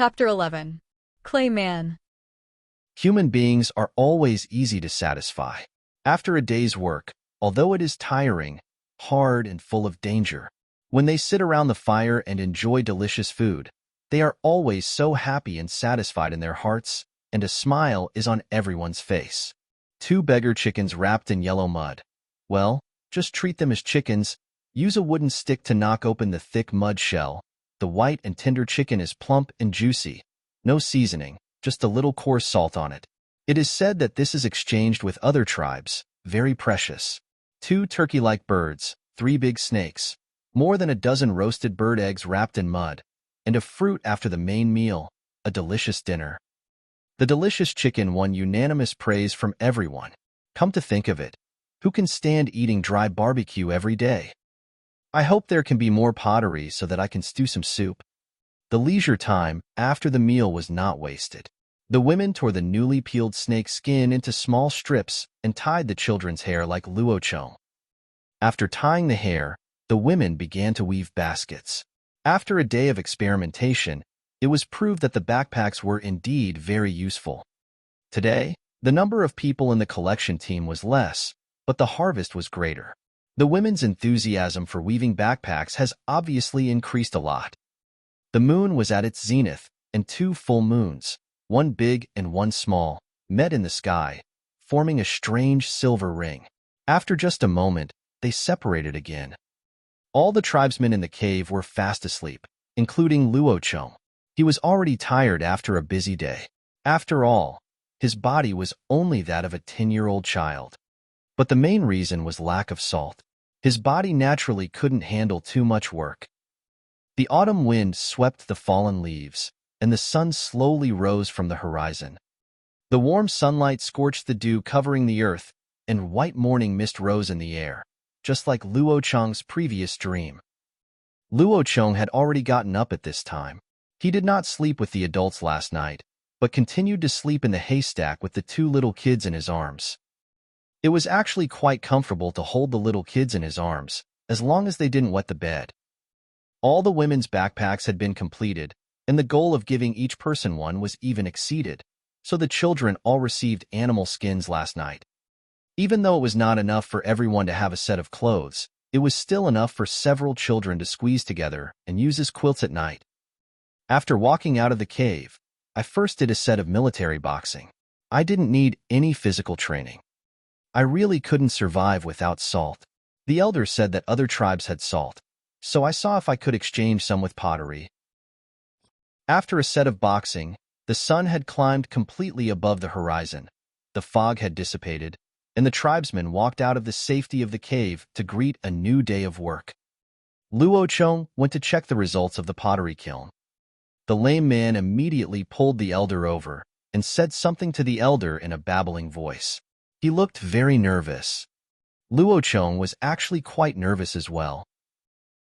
Chapter 11. Clayman. Human beings are always easy to satisfy. After a day's work, although it is tiring, hard, and full of danger, when they sit around the fire and enjoy delicious food, they are always so happy and satisfied in their hearts, and a smile is on everyone's face. Two beggar chickens wrapped in yellow mud. Well, just treat them as chickens. Use a wooden stick to knock open the thick mud shell. The white and tender chicken is plump and juicy. No seasoning, just a little coarse salt on it. It is said that this is exchanged with other tribes, very precious. Two turkey-like birds, three big snakes, more than a dozen roasted bird eggs wrapped in mud, and a fruit after the main meal, a delicious dinner. The delicious chicken won unanimous praise from everyone. Come to think of it, who can stand eating dry barbecue every day? I hope there can be more pottery so that I can stew some soup. The leisure time after the meal was not wasted. The women tore the newly peeled snake skin into small strips and tied the children's hair like luochong. After tying the hair, the women began to weave baskets. After a day of experimentation, it was proved that the backpacks were indeed very useful. Today, the number of people in the collection team was less, but the harvest was greater. The women's enthusiasm for weaving backpacks has obviously increased a lot. The moon was at its zenith, and two full moons, one big and one small, met in the sky, forming a strange silver ring. After just a moment, they separated again. All the tribesmen in the cave were fast asleep, including Luochong. He was already tired after a busy day. After all, his body was only that of a 10-year-old child. But the main reason was lack of salt. His body naturally couldn't handle too much work. The autumn wind swept the fallen leaves, and the sun slowly rose from the horizon. The warm sunlight scorched the dew covering the earth, and white morning mist rose in the air, just like Luochong's previous dream. Luochong had already gotten up at this time. He did not sleep with the adults last night, but continued to sleep in the haystack with the two little kids in his arms. It was actually quite comfortable to hold the little kids in his arms, as long as they didn't wet the bed. All the women's backpacks had been completed, and the goal of giving each person one was even exceeded, so the children all received animal skins last night. Even though it was not enough for everyone to have a set of clothes, it was still enough for several children to squeeze together and use as quilts at night. After walking out of the cave, I first did a set of military boxing. I didn't need any physical training. I really couldn't survive without salt. The elders said that other tribes had salt, so I saw if I could exchange some with pottery. After a set of boxing, the sun had climbed completely above the horizon, the fog had dissipated, and the tribesmen walked out of the safety of the cave to greet a new day of work. Luochong went to check the results of the pottery kiln. The lame man immediately pulled the elder over and said something to the elder in a babbling voice. He looked very nervous. Luochong was actually quite nervous as well.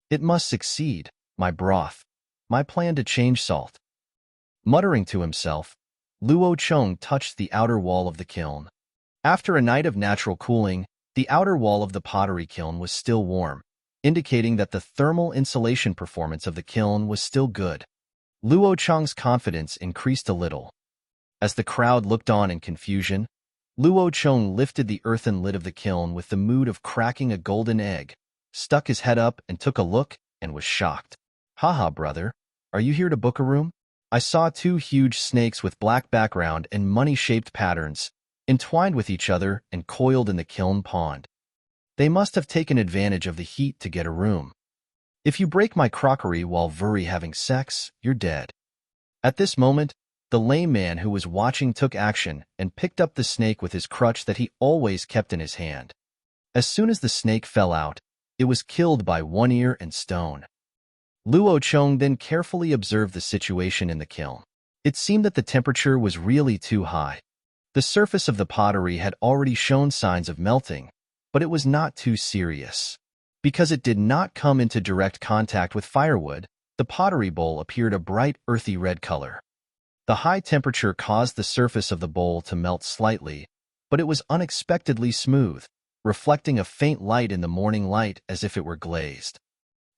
It must succeed, my broth, my plan to change salt. Muttering to himself, Luochong touched the outer wall of the kiln. After a night of natural cooling, the outer wall of the pottery kiln was still warm, indicating that the thermal insulation performance of the kiln was still good. Luochong's confidence increased a little. As the crowd looked on in confusion, Luochong lifted the earthen lid of the kiln with the mood of cracking a golden egg, stuck his head up and took a look, and was shocked. Haha, brother, are you here to book a room? I saw two huge snakes with black background and money-shaped patterns, entwined with each other and coiled in the kiln pond. They must have taken advantage of the heat to get a room. If you break my crockery while having sex, you're dead. At this moment, the lame man who was watching took action and picked up the snake with his crutch that he always kept in his hand. As soon as the snake fell out, it was killed by one ear and stone. Luochong then carefully observed the situation in the kiln. It seemed that the temperature was really too high. The surface of the pottery had already shown signs of melting, but it was not too serious. Because it did not come into direct contact with firewood, the pottery bowl appeared a bright earthy red color. The high temperature caused the surface of the bowl to melt slightly, but it was unexpectedly smooth, reflecting a faint light in the morning light as if it were glazed.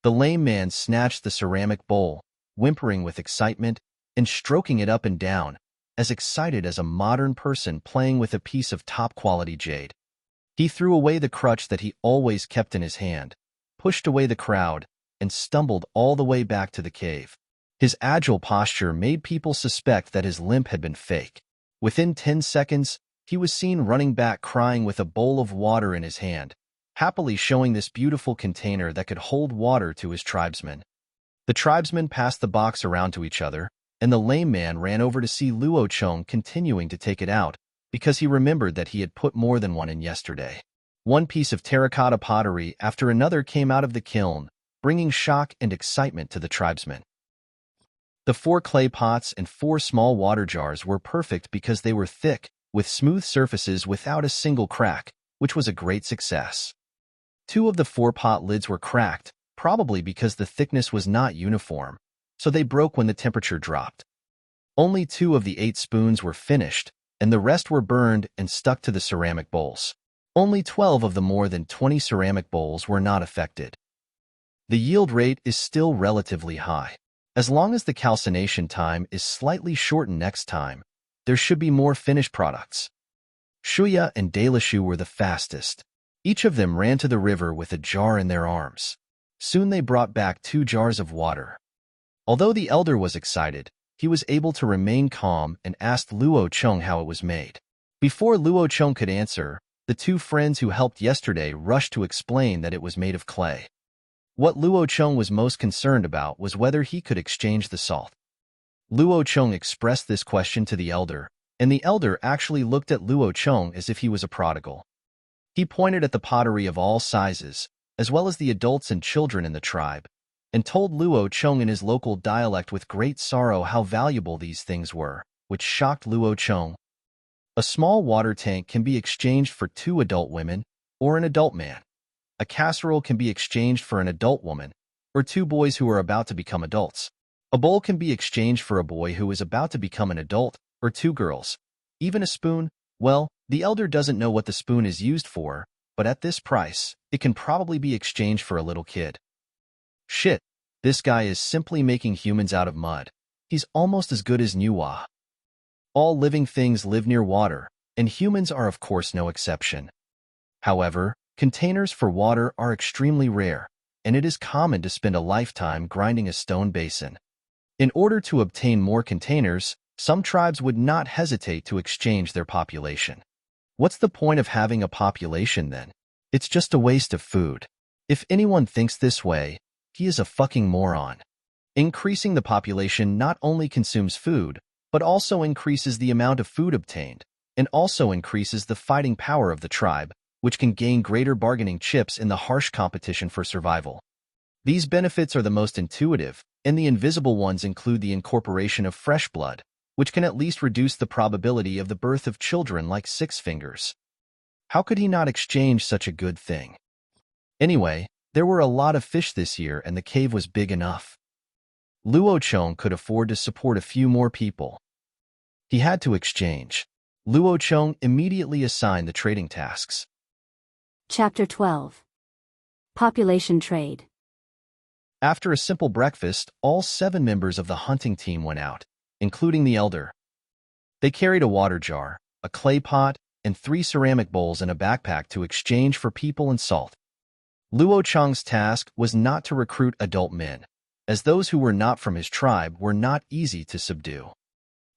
The lame man snatched the ceramic bowl, whimpering with excitement, and stroking it up and down, as excited as a modern person playing with a piece of top-quality jade. He threw away the crutch that he always kept in his hand, pushed away the crowd, and stumbled all the way back to the cave. His agile posture made people suspect that his limp had been fake. Within 10 seconds, he was seen running back crying with a bowl of water in his hand, happily showing this beautiful container that could hold water to his tribesmen. The tribesmen passed the box around to each other, and the lame man ran over to see Luo Cheng continuing to take it out, because he remembered that he had put more than one in yesterday. One piece of terracotta pottery after another came out of the kiln, bringing shock and excitement to the tribesmen. The 4 clay pots and 4 small water jars were perfect because they were thick, with smooth surfaces without a single crack, which was a great success. 2 of the 4 pot lids were cracked, probably because the thickness was not uniform, so they broke when the temperature dropped. Only 2 of the 8 spoons were finished, and the rest were burned and stuck to the ceramic bowls. Only 12 of the more than 20 ceramic bowls were not affected. The yield rate is still relatively high. As long as the calcination time is slightly shortened next time, there should be more finished products. Shuya and Delishu were the fastest. Each of them ran to the river with a jar in their arms. Soon they brought back 2 jars of water. Although the elder was excited, he was able to remain calm and asked Luo Cheng how it was made. Before Luo Cheng could answer, the 2 friends who helped yesterday rushed to explain that it was made of clay. What Luo Cheng was most concerned about was whether he could exchange the salt. Luo Cheng expressed this question to the elder, and the elder actually looked at Luo Cheng as if he was a prodigal. He pointed at the pottery of all sizes, as well as the adults and children in the tribe, and told Luo Cheng in his local dialect with great sorrow how valuable these things were, which shocked Luo Cheng. A small water tank can be exchanged for 2 adult women or an adult man. A casserole can be exchanged for an adult woman or 2 boys who are about to become adults. A bowl can be exchanged for a boy who is about to become an adult or 2 girls. Even a spoon, well, the elder doesn't know what the spoon is used for, but at this price, it can probably be exchanged for a little kid. Shit, this guy is simply making humans out of mud. He's almost as good as Nuwa. All living things live near water, and humans are of course no exception. However, containers for water are extremely rare, and it is common to spend a lifetime grinding a stone basin. In order to obtain more containers, some tribes would not hesitate to exchange their population. What's the point of having a population then? It's just a waste of food. If anyone thinks this way, he is a fucking moron. Increasing the population not only consumes food, but also increases the amount of food obtained, and also increases the fighting power of the tribe, which can gain greater bargaining chips in the harsh competition for survival. These benefits are the most intuitive, and the invisible ones include the incorporation of fresh blood, which can at least reduce the probability of the birth of children like 6 fingers. How could he not exchange such a good thing? Anyway, there were a lot of fish this year and the cave was big enough. Luo Cheng could afford to support a few more people. He had to exchange. Luo Cheng immediately assigned the trading tasks. Chapter 12. Population Trade. After a simple breakfast, all 7 members of the hunting team went out, including the elder. They carried a water jar, a clay pot, and 3 ceramic bowls in a backpack to exchange for people and salt. Luo Cheng's task was not to recruit adult men, as those who were not from his tribe were not easy to subdue.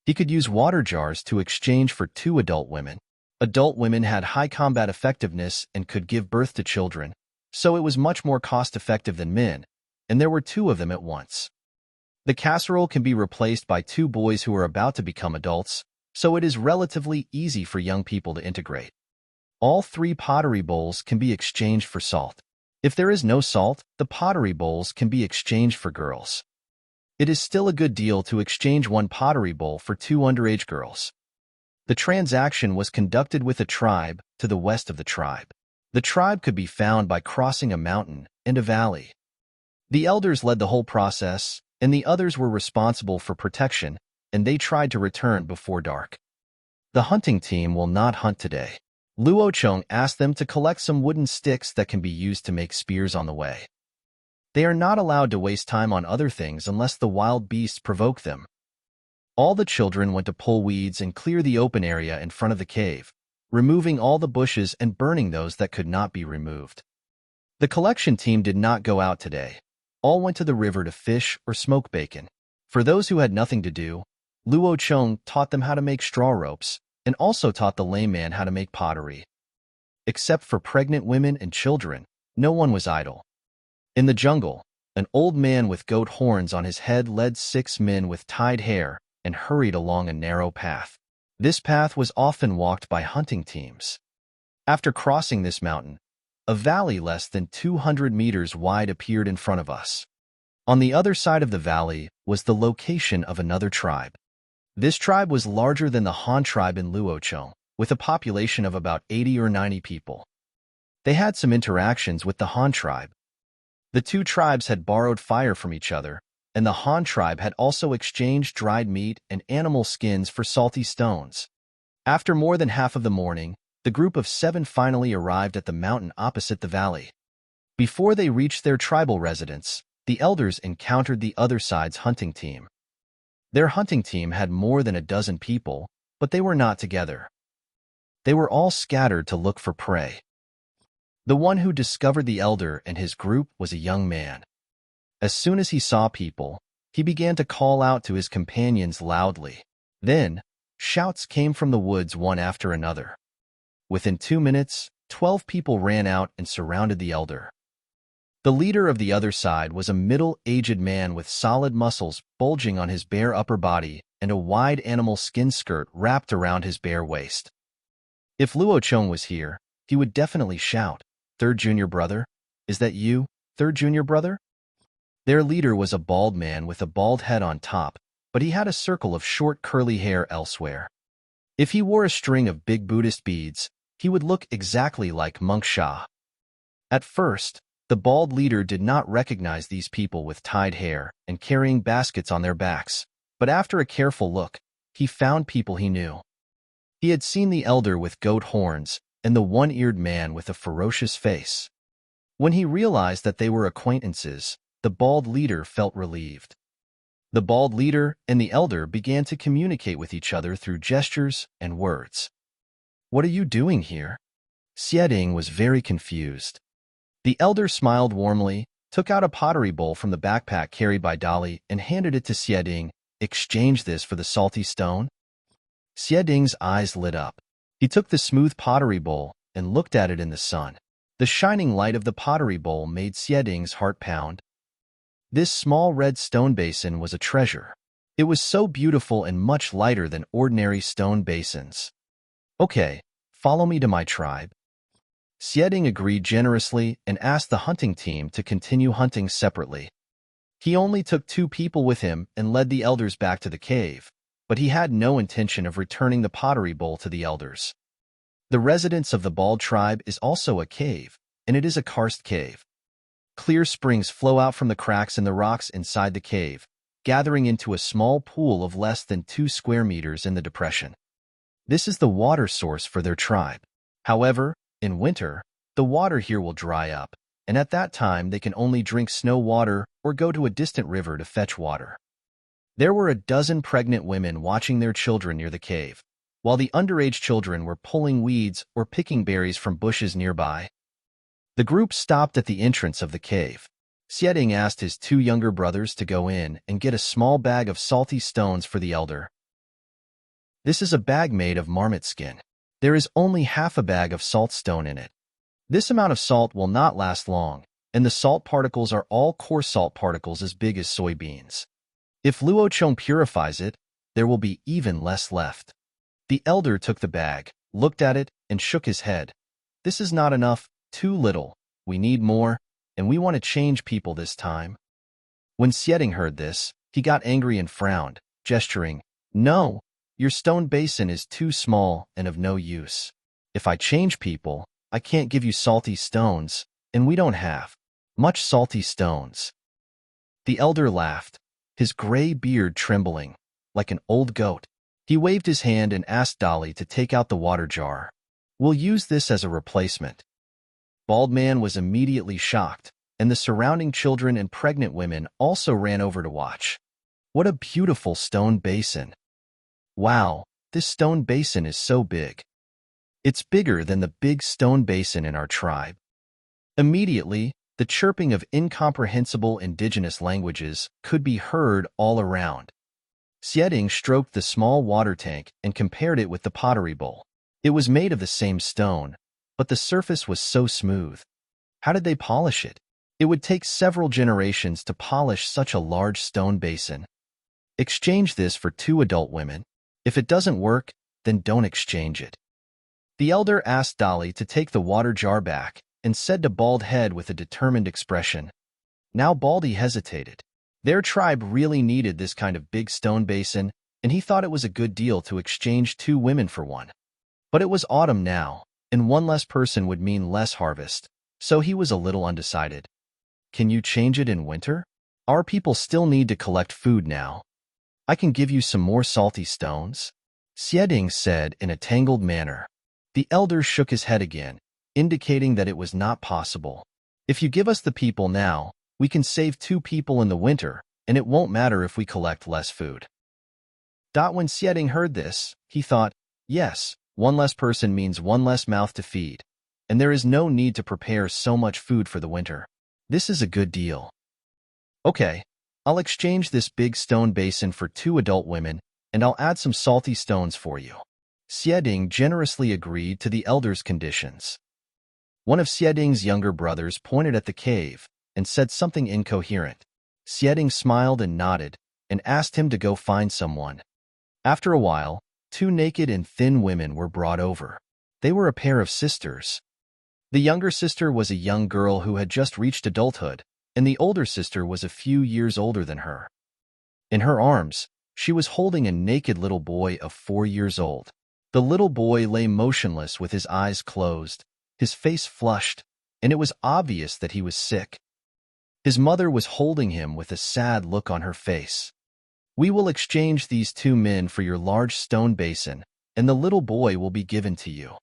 He could use water jars to exchange for 2 adult women. Adult women had high combat effectiveness and could give birth to children, so it was much more cost-effective than men, and there were 2 of them at once. The casserole can be replaced by 2 boys who are about to become adults, so it is relatively easy for young people to integrate. All 3 pottery bowls can be exchanged for salt. If there is no salt, the pottery bowls can be exchanged for girls. It is still a good deal to exchange 1 pottery bowl for 2 underage girls. The transaction was conducted with a tribe to the west of the tribe. The tribe could be found by crossing a mountain and a valley. The elders led the whole process, and the others were responsible for protection, and they tried to return before dark. The hunting team will not hunt today. Luo Cheng asked them to collect some wooden sticks that can be used to make spears on the way. They are not allowed to waste time on other things unless the wild beasts provoke them. All the children went to pull weeds and clear the open area in front of the cave, removing all the bushes and burning those that could not be removed. The collection team did not go out today. All went to the river to fish or smoke bacon. For those who had nothing to do, Luo Chong taught them how to make straw ropes and also taught the lame man how to make pottery. Except for pregnant women and children, no one was idle. In the jungle, an old man with goat horns on his head led 6 men with tied hair and hurried along a narrow path. This path was often walked by hunting teams. After crossing this mountain, a valley less than 200 meters wide appeared in front of us. On the other side of the valley was the location of another tribe. This tribe was larger than the Han tribe in Luocheng, with a population of about 80 or 90 people. They had some interactions with the Han tribe. The two tribes had borrowed fire from each other, and the Han tribe had also exchanged dried meat and animal skins for salty stones. After more than half of the morning, the group of 7 finally arrived at the mountain opposite the valley. Before they reached their tribal residence, the elders encountered the other side's hunting team. Their hunting team had more than a dozen people, but they were not together. They were all scattered to look for prey. The one who discovered the elder and his group was a young man. As soon as he saw people, he began to call out to his companions loudly. Then, shouts came from the woods one after another. Within 2 minutes, 12 people ran out and surrounded the elder. The leader of the other side was a middle-aged man with solid muscles bulging on his bare upper body and a wide animal skin skirt wrapped around his bare waist. If Luocheng was here, he would definitely shout, "Third junior brother? Is that you, third junior brother?" Their leader was a bald man with a bald head on top, but he had a circle of short curly hair elsewhere. If he wore a string of big Buddhist beads, he would look exactly like Monk Sha. At first, the bald leader did not recognize these people with tied hair and carrying baskets on their backs, but after a careful look, he found people he knew. He had seen the elder with goat horns and the one-eared man with a ferocious face. When he realized that they were acquaintances, the bald leader felt relieved. The bald leader and the elder began to communicate with each other through gestures and words. "What are you doing here?" Xieding was very confused. The elder smiled warmly, took out a pottery bowl from the backpack carried by Dali, and handed it to Xieding. "Exchange this for the salty stone?" Xieding's eyes lit up. He took the smooth pottery bowl and looked at it in the sun. The shining light of the pottery bowl made Xieding's heart pound. This small red stone basin was a treasure. It was so beautiful and much lighter than ordinary stone basins. "Okay, follow me to my tribe." Xieding agreed generously and asked the hunting team to continue hunting separately. He only took 2 people with him and led the elders back to the cave, but he had no intention of returning the pottery bowl to the elders. The residence of the bald tribe is also a cave, and it is a karst cave. Clear springs flow out from the cracks in the rocks inside the cave, gathering into a small pool of less than 2 square meters in the depression. This is the water source for their tribe. However, in winter, the water here will dry up, and at that time they can only drink snow water or go to a distant river to fetch water. There were a dozen pregnant women watching their children near the cave, while the underage children were pulling weeds or picking berries from bushes nearby. The group stopped at the entrance of the cave. Xieding asked his 2 younger brothers to go in and get a small bag of salty stones for the elder. This is a bag made of marmot skin. There is only half a bag of salt stone in it. This amount of salt will not last long, and the salt particles are all coarse salt particles as big as soybeans. If Luocheng purifies it, there will be even less left. The elder took the bag, looked at it, and shook his head. "This is not enough, too little. We need more, and we want to change people this time." When Xieding heard this, he got angry and frowned, gesturing, "No, your stone basin is too small and of no use. If I change people, I can't give you salty stones, and we don't have much salty stones." The elder laughed, his gray beard trembling, like an old goat. He waved his hand and asked Dali to take out the water jar. "We'll use this as a replacement." Bald Man was immediately shocked, and the surrounding children and pregnant women also ran over to watch. "What a beautiful stone basin. Wow, this stone basin is so big. It's bigger than the big stone basin in our tribe. Immediately, the chirping of incomprehensible indigenous languages could be heard all around. Xieding stroked the small water tank and compared it with the pottery bowl. It was made of the same stone, but the surface was so smooth. How did they polish it? It would take several generations to polish such a large stone basin. Exchange this for 2 adult women. If it doesn't work, then don't exchange it. The elder asked Dolly to take the water jar back and said to Bald Head with a determined expression. Now Baldy hesitated. Their tribe really needed this kind of big stone basin, and he thought it was a good deal to exchange 2 women for one. But it was autumn now, and one less person would mean less harvest, so he was a little undecided. Can you change it in winter? Our people still need to collect food now. I can give you some more salty stones, Xieding said in a tangled manner. The elder shook his head again, indicating that it was not possible. If you give us the people now, we can save 2 people in the winter, and it won't matter if we collect less food. When Xieding heard this, he thought, yes, 1 less person means 1 less mouth to feed, and there is no need to prepare so much food for the winter. This is a good deal. Okay, I'll exchange this big stone basin for 2 adult women, and I'll add some salty stones for you. Xieding generously agreed to the elder's conditions. One of Xieding's younger brothers pointed at the cave and said something incoherent. Xieding smiled and nodded and asked him to go find someone. After a while, 2 naked and thin women were brought over. They were a pair of sisters. The younger sister was a young girl who had just reached adulthood, and the older sister was a few years older than her. In her arms, she was holding a naked little boy of 4 years old. The little boy lay motionless with his eyes closed, his face flushed, and it was obvious that he was sick. His mother was holding him with a sad look on her face. We will exchange these 2 men for your large stone basin, and the little boy will be given to you.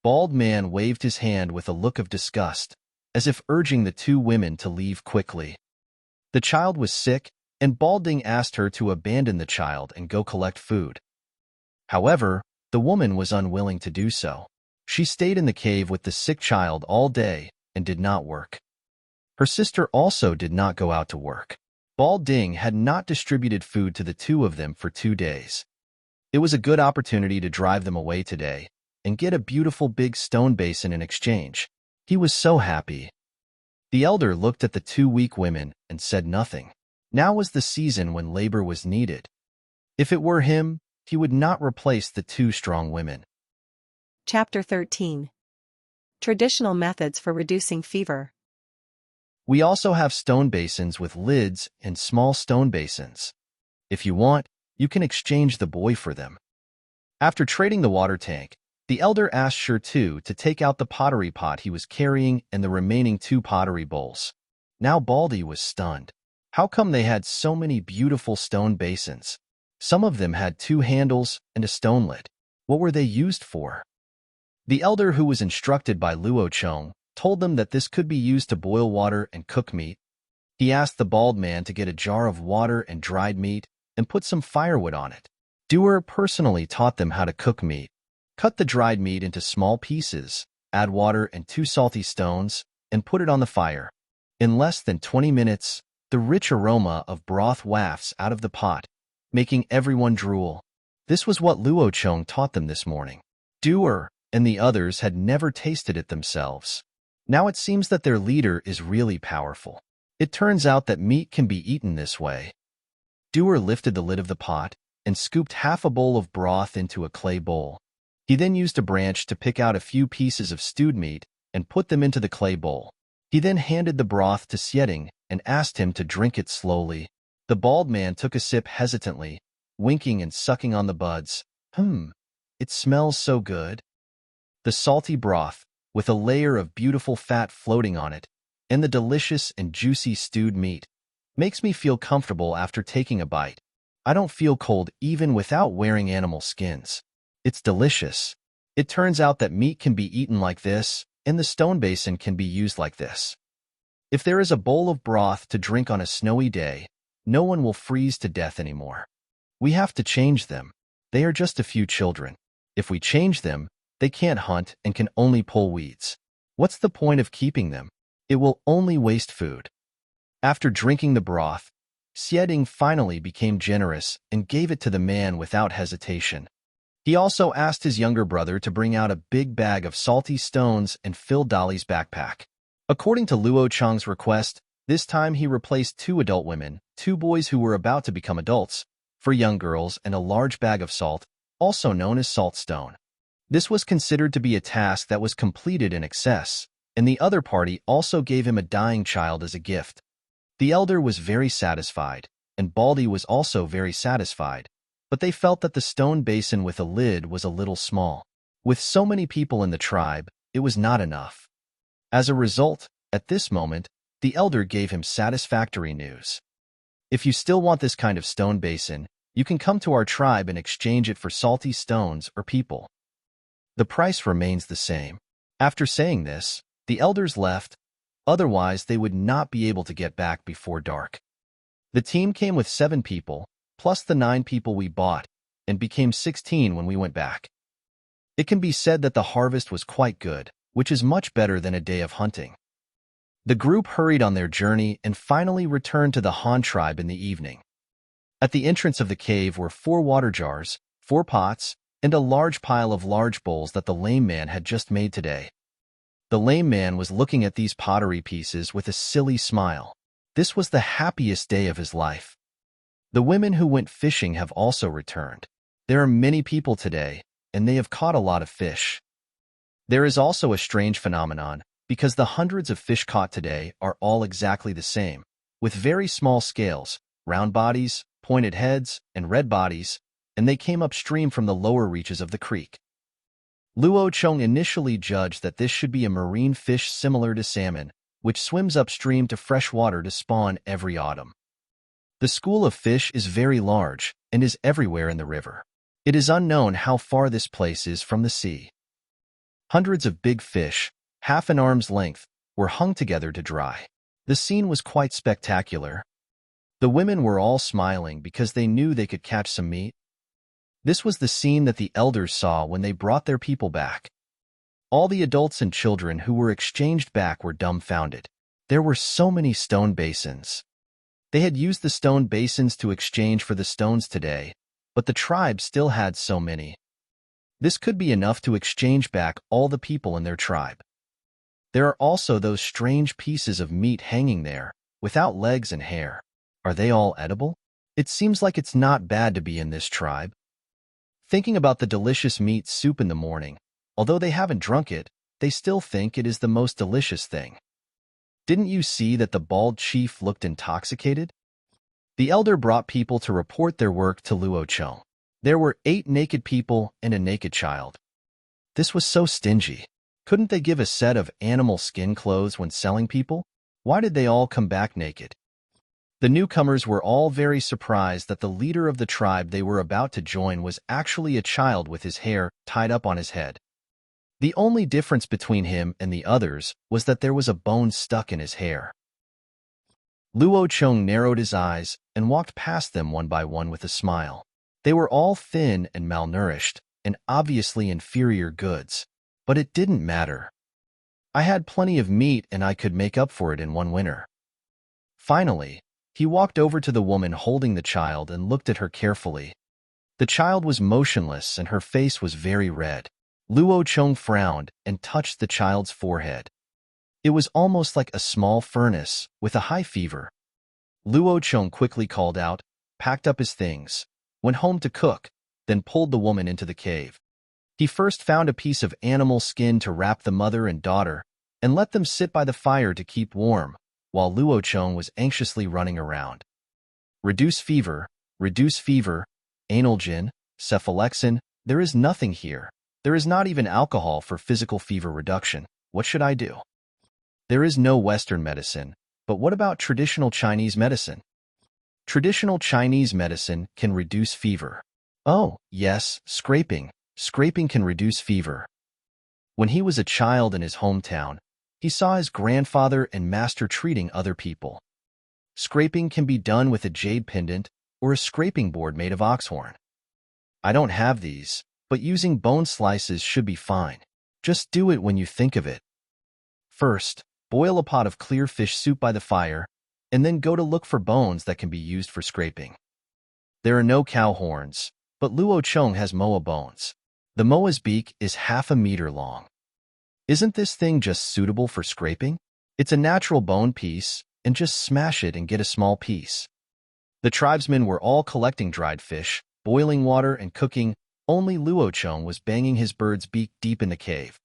Bald Man waved his hand with a look of disgust, as if urging the 2 women to leave quickly. The child was sick, and Balding asked her to abandon the child and go collect food. However, the woman was unwilling to do so. She stayed in the cave with the sick child all day and did not work. Her sister also did not go out to work. Balding had not distributed food to the 2 of them for 2 days. It was a good opportunity to drive them away today and get a beautiful big stone basin in exchange. He was so happy. The elder looked at the 2 weak women and said nothing. Now was the season when labor was needed. If it were him, he would not replace the 2 strong women. Chapter 13. Traditional methods for reducing fever. We also have stone basins with lids and small stone basins. If you want, you can exchange the boy for them. After trading the water tank, the elder asked Shirtu to take out the pottery pot he was carrying and the remaining 2 pottery bowls. Now Baldy was stunned. How come they had so many beautiful stone basins? Some of them had 2 handles and a stone lid. What were they used for? The elder, who was instructed by Luo Chong, told them that this could be used to boil water and cook meat. He asked the bald man to get a jar of water and dried meat and put some firewood on it. Doer personally taught them how to cook meat. Cut the dried meat into small pieces, add water and 2 salty stones, and put it on the fire. In less than 20 minutes, the rich aroma of broth wafts out of the pot, making everyone drool. This was what Luo Chong taught them this morning. Doer and the others had never tasted it themselves. Now it seems that their leader is really powerful. It turns out that meat can be eaten this way. Doer lifted the lid of the pot and scooped half a bowl of broth into a clay bowl. He then used a branch to pick out a few pieces of stewed meat and put them into the clay bowl. He then handed the broth to Xieding and asked him to drink it slowly. The bald man took a sip hesitantly, winking and sucking on the buds. It smells so good. The salty broth, with a layer of beautiful fat floating on it, and the delicious and juicy stewed meat, makes me feel comfortable after taking a bite. I don't feel cold even without wearing animal skins. It's delicious. It turns out that meat can be eaten like this, and the stone basin can be used like this. If there is a bowl of broth to drink on a snowy day, no one will freeze to death anymore. We have to change them. They are just a few children. If we change them, they can't hunt and can only pull weeds. What's the point of keeping them? It will only waste food." After drinking the broth, Xieding finally became generous and gave it to the man without hesitation. He also asked his younger brother to bring out a big bag of salty stones and fill Dolly's backpack. According to Luo Cheng's request, this time he replaced 2 adult women, 2 boys who were about to become adults, for young girls, and a large bag of salt, also known as salt stone. This was considered to be a task that was completed in excess, and the other party also gave him a dying child as a gift. The elder was very satisfied, and Baldy was also very satisfied, but they felt that the stone basin with a lid was a little small. With so many people in the tribe, it was not enough. As a result, at this moment, the elder gave him satisfactory news. "If you still want this kind of stone basin, you can come to our tribe and exchange it for salty stones or people. The price remains the same." After saying this, the elders left, otherwise they would not be able to get back before dark. The team came with 7 people, plus the 9 people we bought, and became 16 when we went back. It can be said that the harvest was quite good, which is much better than a day of hunting. The group hurried on their journey and finally returned to the Han tribe in the evening. At the entrance of the cave were 4 water jars, 4 pots, and a large pile of large bowls that the lame man had just made today. The lame man was looking at these pottery pieces with a silly smile. This was the happiest day of his life. The women who went fishing have also returned. There are many people today, and they have caught a lot of fish. There is also a strange phenomenon, because the hundreds of fish caught today are all exactly the same, with very small scales, round bodies, pointed heads, and red bodies, and they came upstream from the lower reaches of the creek. Luo Cheng initially judged that this should be a marine fish similar to salmon, which swims upstream to fresh water to spawn every autumn. The school of fish is very large and is everywhere in the river. It is unknown how far this place is from the sea. Hundreds of big fish, half an arm's length, were hung together to dry. The scene was quite spectacular. The women were all smiling because they knew they could catch some meat. This was the scene that the elders saw when they brought their people back. All the adults and children who were exchanged back were dumbfounded. There were so many stone basins. They had used the stone basins to exchange for the stones today, but the tribe still had so many. This could be enough to exchange back all the people in their tribe. There are also those strange pieces of meat hanging there, without legs and hair. Are they all edible? It seems like it's not bad to be in this tribe. Thinking about the delicious meat soup in the morning, although they haven't drunk it, they still think it is the most delicious thing. Didn't you see that the bald chief looked intoxicated? The elder brought people to report their work to Luo Cheng. There were 8 naked people and a naked child. This was so stingy. Couldn't they give a set of animal skin clothes when selling people? Why did they all come back naked? The newcomers were all very surprised that the leader of the tribe they were about to join was actually a child with his hair tied up on his head. The only difference between him and the others was that there was a bone stuck in his hair. Luo Cheng narrowed his eyes and walked past them one by one with a smile. They were all thin and malnourished, and obviously inferior goods, but it didn't matter. I had plenty of meat and I could make up for it in one winter. Finally, he walked over to the woman holding the child and looked at her carefully. The child was motionless and her face was very red. Luo Cheng frowned and touched the child's forehead. It was almost like a small furnace with a high fever. Luo Cheng quickly called out, packed up his things, went home to cook, then pulled the woman into the cave. He first found a piece of animal skin to wrap the mother and daughter and let them sit by the fire to keep warm, while Luo Cheng was anxiously running around. Reduce fever, analgin, cephalexin, there is nothing here. There is not even alcohol for physical fever reduction. What should I do? There is no Western medicine, but what about traditional Chinese medicine? Traditional Chinese medicine can reduce fever. Oh, yes, scraping. Scraping can reduce fever. When he was a child in his hometown, he saw his grandfather and master treating other people. Scraping can be done with a jade pendant or a scraping board made of oxhorn. I don't have these, but using bone slices should be fine. Just do it when you think of it. First, boil a pot of clear fish soup by the fire, and then go to look for bones that can be used for scraping. There are no cow horns, but Luo Chong has moa bones. The moa's beak is 1/2 meter long. Isn't this thing just suitable for scraping? It's a natural bone piece, and just smash it and get a small piece. The tribesmen were all collecting dried fish, boiling water, and cooking. Only Luo Chong was banging his bird's beak deep in the cave.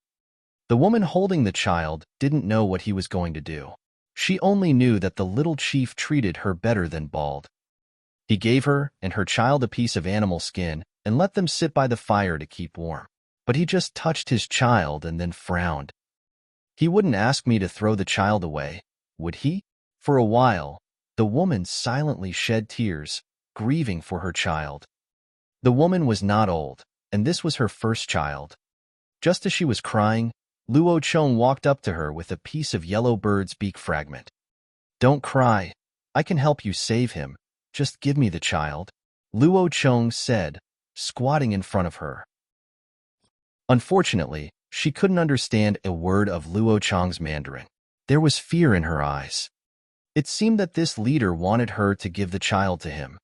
The woman holding the child didn't know what he was going to do. She only knew that the little chief treated her better than bald. He gave her and her child a piece of animal skin and let them sit by the fire to keep warm. But he just touched his child and then frowned. He wouldn't ask me to throw the child away, would he? For a while, the woman silently shed tears, grieving for her child. The woman was not old, and this was her first child. Just as she was crying, Luo Chong walked up to her with a piece of yellow bird's beak fragment. "Don't cry. I can help you save him. Just give me the child," Luo Chong said, squatting in front of her. Unfortunately, she couldn't understand a word of Luo Chong's Mandarin. There was fear in her eyes. It seemed that this leader wanted her to give the child to him.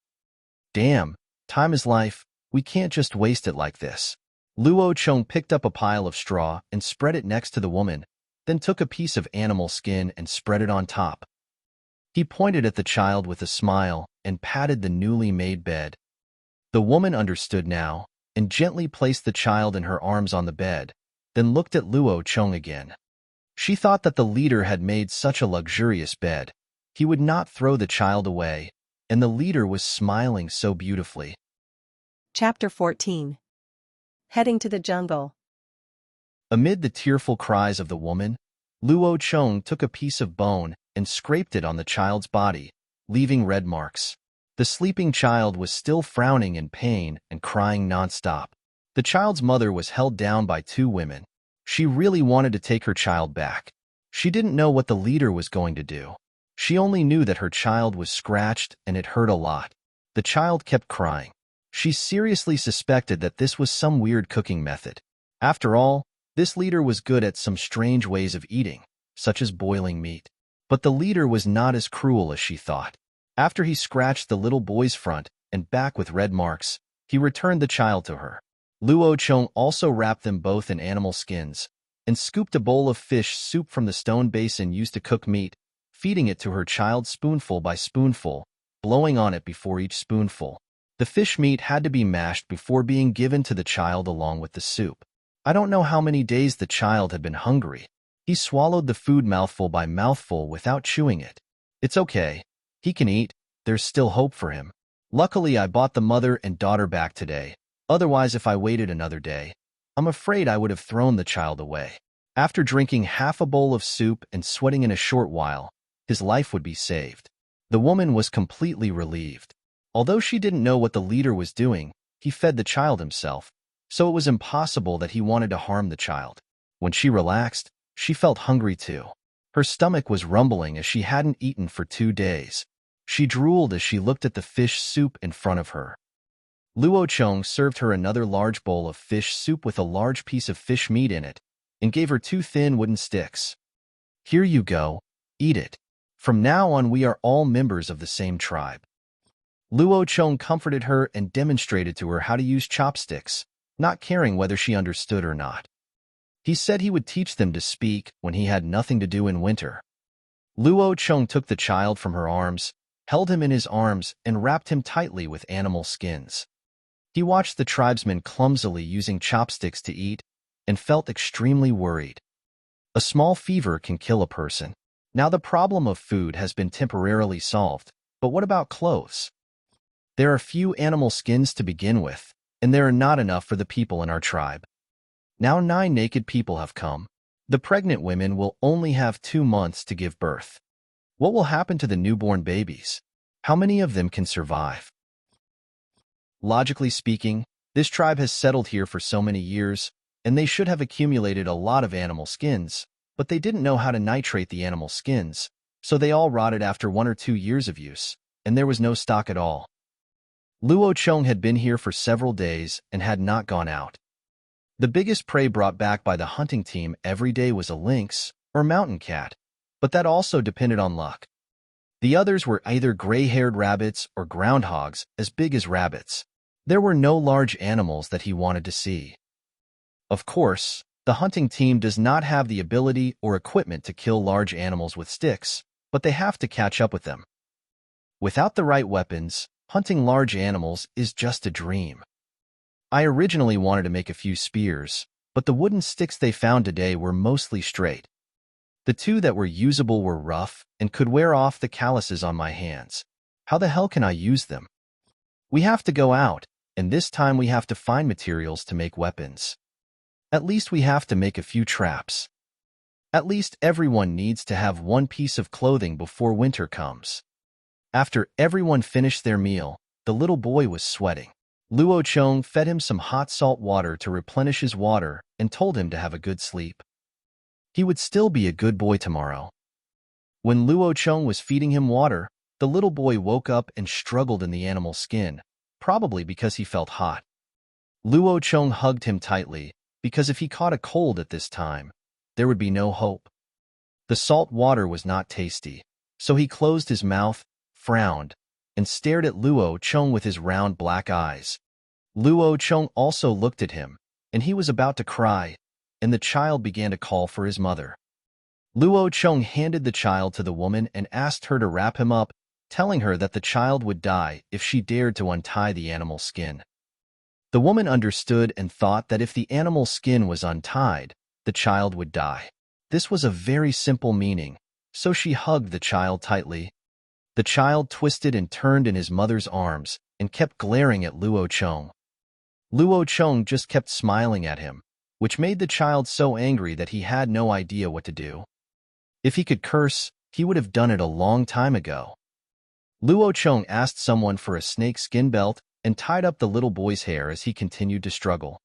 Damn, time is life. We can't just waste it like this. Luo Chong picked up a pile of straw and spread it next to the woman, then took a piece of animal skin and spread it on top. He pointed at the child with a smile and patted the newly made bed. The woman understood now and gently placed the child in her arms on the bed, then looked at Luo Chong again. She thought that the leader had made such a luxurious bed. He would not throw the child away, and the leader was smiling so beautifully. Chapter 14. Heading to the jungle. Amid the tearful cries of the woman, Luo Chong took a piece of bone and scraped it on the child's body, leaving red marks. The sleeping child was still frowning in pain and crying nonstop. The child's mother was held down by 2 women. She really wanted to take her child back. She didn't know what the leader was going to do. She only knew that her child was scratched and it hurt a lot. The child kept crying. She seriously suspected that this was some weird cooking method. After all, this leader was good at some strange ways of eating, such as boiling meat. But the leader was not as cruel as she thought. After he scratched the little boy's front and back with red marks, he returned the child to her. Luo Chong also wrapped them both in animal skins and scooped a bowl of fish soup from the stone basin used to cook meat, feeding it to her child spoonful by spoonful, blowing on it before each spoonful. The fish meat had to be mashed before being given to the child along with the soup. I don't know how many days the child had been hungry. He swallowed the food mouthful by mouthful without chewing it. It's okay. He can eat. There's still hope for him. Luckily, I bought the mother and daughter back today. Otherwise, if I waited another day, I'm afraid I would have thrown the child away. After drinking half a bowl of soup and sweating in a short while, his life would be saved. The woman was completely relieved. Although she didn't know what the leader was doing, he fed the child himself, so it was impossible that he wanted to harm the child. When she relaxed, she felt hungry too. Her stomach was rumbling as she hadn't eaten for 2 days. She drooled as she looked at the fish soup in front of her. Luo Chong served her another large bowl of fish soup with a large piece of fish meat in it, and gave her 2 thin wooden sticks. "Here you go, eat it. From now on we are all members of the same tribe." Luo Chong comforted her and demonstrated to her how to use chopsticks, not caring whether she understood or not. He said he would teach them to speak when he had nothing to do in winter. Luo Chong took the child from her arms, held him in his arms, and wrapped him tightly with animal skins. He watched the tribesmen clumsily using chopsticks to eat and felt extremely worried. A small fever can kill a person. Now the problem of food has been temporarily solved, but what about clothes? There are few animal skins to begin with, and there are not enough for the people in our tribe. Now 9 naked people have come. The pregnant women will only have 2 months to give birth. What will happen to the newborn babies? How many of them can survive? Logically speaking, this tribe has settled here for so many years, and they should have accumulated a lot of animal skins, but they didn't know how to nitrate the animal skins, so they all rotted after 1 or 2 years of use, and there was no stock at all. Luo Chong had been here for several days and had not gone out. The biggest prey brought back by the hunting team every day was a lynx or mountain cat, but that also depended on luck. The others were either gray-haired rabbits or groundhogs as big as rabbits. There were no large animals that he wanted to see. Of course, the hunting team does not have the ability or equipment to kill large animals with sticks, but they have to catch up with them. Without the right weapons, hunting large animals is just a dream. I originally wanted to make a few spears, but the wooden sticks they found today were mostly straight. The two that were usable were rough and could wear off the calluses on my hands. How the hell can I use them? We have to go out, and this time we have to find materials to make weapons. At least we have to make a few traps. At least everyone needs to have one piece of clothing before winter comes. After everyone finished their meal, the little boy was sweating. Luo Chong fed him some hot salt water to replenish his water and told him to have a good sleep. He would still be a good boy tomorrow. When Luo Chong was feeding him water, the little boy woke up and struggled in the animal's skin, probably because he felt hot. Luo Chong hugged him tightly, because if he caught a cold at this time, there would be no hope. The salt water was not tasty, so he closed his mouth, frowned, and stared at Luo Chong with his round black eyes. Luo Chong also looked at him, and he was about to cry, and the child began to call for his mother. Luo Chong handed the child to the woman and asked her to wrap him up, telling her that the child would die if she dared to untie the animal's skin. The woman understood and thought that if the animal's skin was untied, the child would die. This was a very simple meaning, so she hugged the child tightly. The child twisted and turned in his mother's arms and kept glaring at Luo Chong. Luo Chong just kept smiling at him, which made the child so angry that he had no idea what to do. If he could curse, he would have done it a long time ago. Luo Chong asked someone for a snake skin belt and tied up the little boy's hair as he continued to struggle.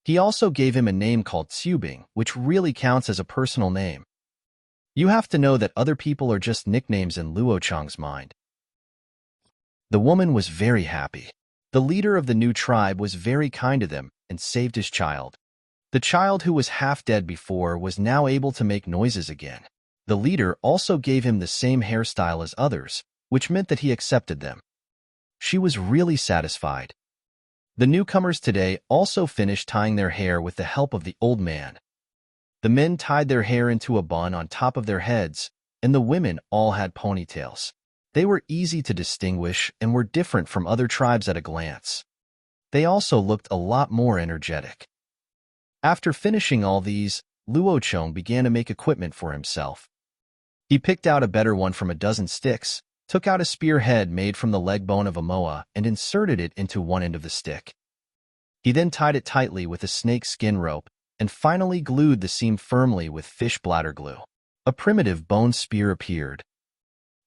He also gave him a name called Tsubing, which really counts as a personal name. You have to know that other people are just nicknames in Luo Chong's mind. The woman was very happy. The leader of the new tribe was very kind to them and saved his child. The child who was half dead before was now able to make noises again. The leader also gave him the same hairstyle as others, which meant that he accepted them. She was really satisfied. The newcomers today also finished tying their hair with the help of the old man. The men tied their hair into a bun on top of their heads, and the women all had ponytails. They were easy to distinguish and were different from other tribes at a glance. They also looked a lot more energetic. After finishing all these, Luo Chong began to make equipment for himself. He picked out a better one from a dozen sticks, took out a spearhead made from the leg bone of a moa and inserted it into one end of the stick. He then tied it tightly with a snake skin rope and finally glued the seam firmly with fish bladder glue. A primitive bone spear appeared.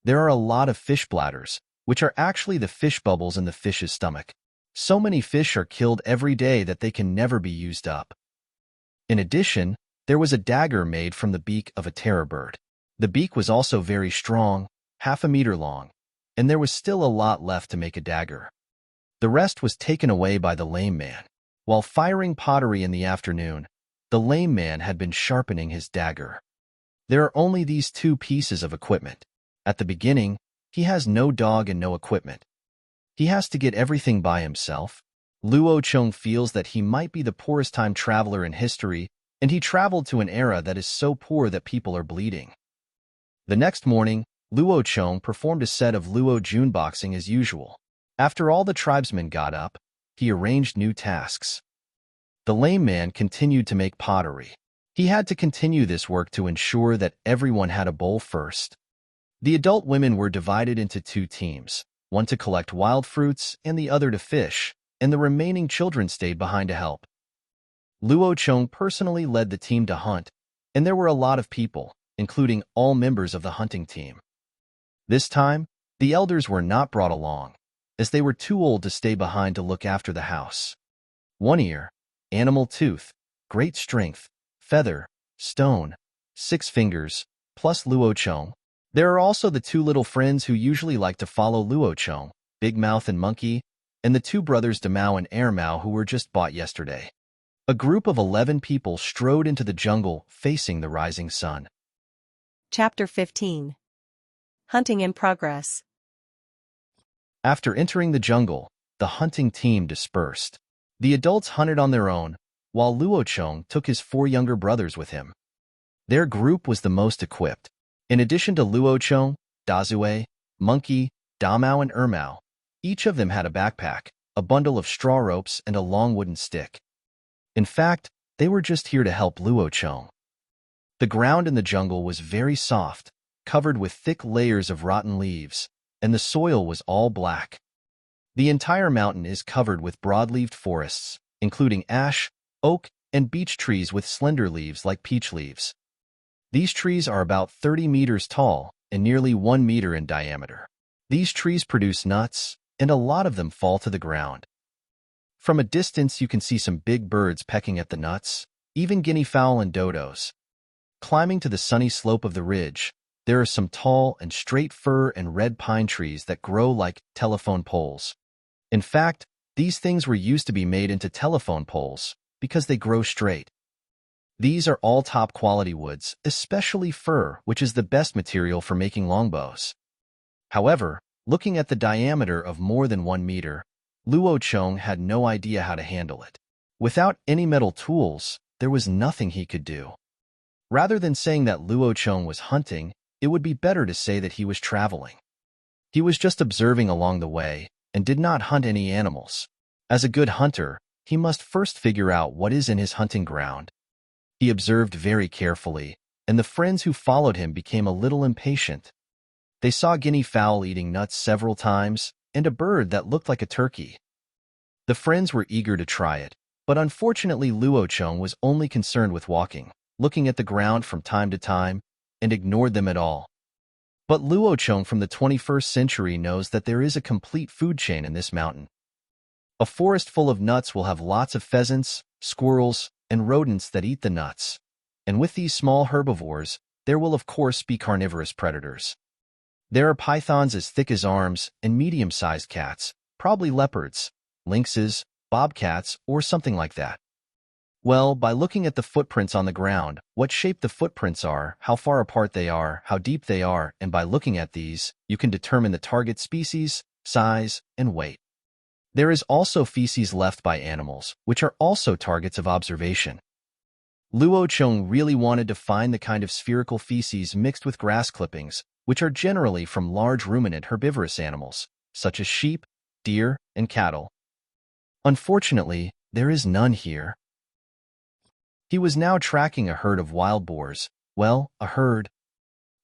There are a lot of fish bladders, which are actually the fish bubbles in the fish's stomach. So many fish are killed every day that they can never be used up. In addition, there was a dagger made from the beak of a terror bird. The beak was also very strong, half a meter long, and there was still a lot left to make a dagger. The rest was taken away by the lame man. While firing pottery in the afternoon, the lame man had been sharpening his dagger. There are only these two pieces of equipment. At the beginning, he has no dog and no equipment. He has to get everything by himself. Luo Chong feels that he might be the poorest time traveler in history, and he traveled to an era that is so poor that people are bleeding. The next morning, Luo Chong performed a set of Luo Jun boxing as usual. After all the tribesmen got up, he arranged new tasks. The lame man continued to make pottery. He had to continue this work to ensure that everyone had a bowl first. The adult women were divided into two teams, one to collect wild fruits and the other to fish, and the remaining children stayed behind to help. Luo Chong personally led the team to hunt, and there were a lot of people, including all members of the hunting team. This time, the elders were not brought along, as they were too old to stay behind to look after the house. One ear, animal tooth, great strength, feather, stone, 6 fingers, plus Luo Chong. There are also the two little friends who usually like to follow Luo Chong, Big Mouth and Monkey. and the two brothers Demao and Ermao who were just bought yesterday. A group of 11 people strode into the jungle facing the rising sun. Chapter 15. Hunting in progress. After entering the jungle, the hunting team dispersed. The adults hunted on their own, while Luocheng took his 4 younger brothers with him. Their group was the most equipped. In addition to Luocheng, Dazue, Monkey, Damao and Ermao, each of them had a backpack, a bundle of straw ropes and a long wooden stick. In fact, they were just here to help Luocheng. The ground in the jungle was very soft, covered with thick layers of rotten leaves, and the soil was all black. The entire mountain is covered with broad-leaved forests, including ash, oak, and beech trees with slender leaves like peach leaves. These trees are about 30 meters tall and nearly 1 meter in diameter. These trees produce nuts, and a lot of them fall to the ground. From a distance you can see some big birds pecking at the nuts, even guinea fowl and dodos. Climbing to the sunny slope of the ridge, there are some tall and straight fir and red pine trees that grow like telephone poles. In fact, these things were used to be made into telephone poles because they grow straight. These are all top-quality woods, especially fir, which is the best material for making longbows. However, looking at the diameter of more than 1 meter, Luocheng had no idea how to handle it. Without any metal tools, there was nothing he could do. Rather than saying that Luocheng was hunting, it would be better to say that he was traveling. He was just observing along the way and did not hunt any animals. As a good hunter, he must first figure out what is in his hunting ground. He observed very carefully, and the friends who followed him became a little impatient. They saw guinea fowl eating nuts several times, and a bird that looked like a turkey. The friends were eager to try it, but unfortunately Luocheng was only concerned with walking, looking at the ground from time to time, and ignored them at all. But Luocheng from the 21st century knows that there is a complete food chain in this mountain. A forest full of nuts will have lots of pheasants, squirrels, and rodents that eat the nuts. And with these small herbivores, there will of course be carnivorous predators. There are pythons as thick as arms and medium-sized cats, probably leopards, lynxes, bobcats, or something like that. Well, by looking at the footprints on the ground, what shape the footprints are, how far apart they are, how deep they are, and by looking at these, you can determine the target species, size, and weight. There is also feces left by animals, which are also targets of observation. Luocheng really wanted to find the kind of spherical feces mixed with grass clippings, which are generally from large ruminant herbivorous animals, such as sheep, deer, and cattle. Unfortunately, there is none here. He was now tracking a herd of wild boars. Well, a herd.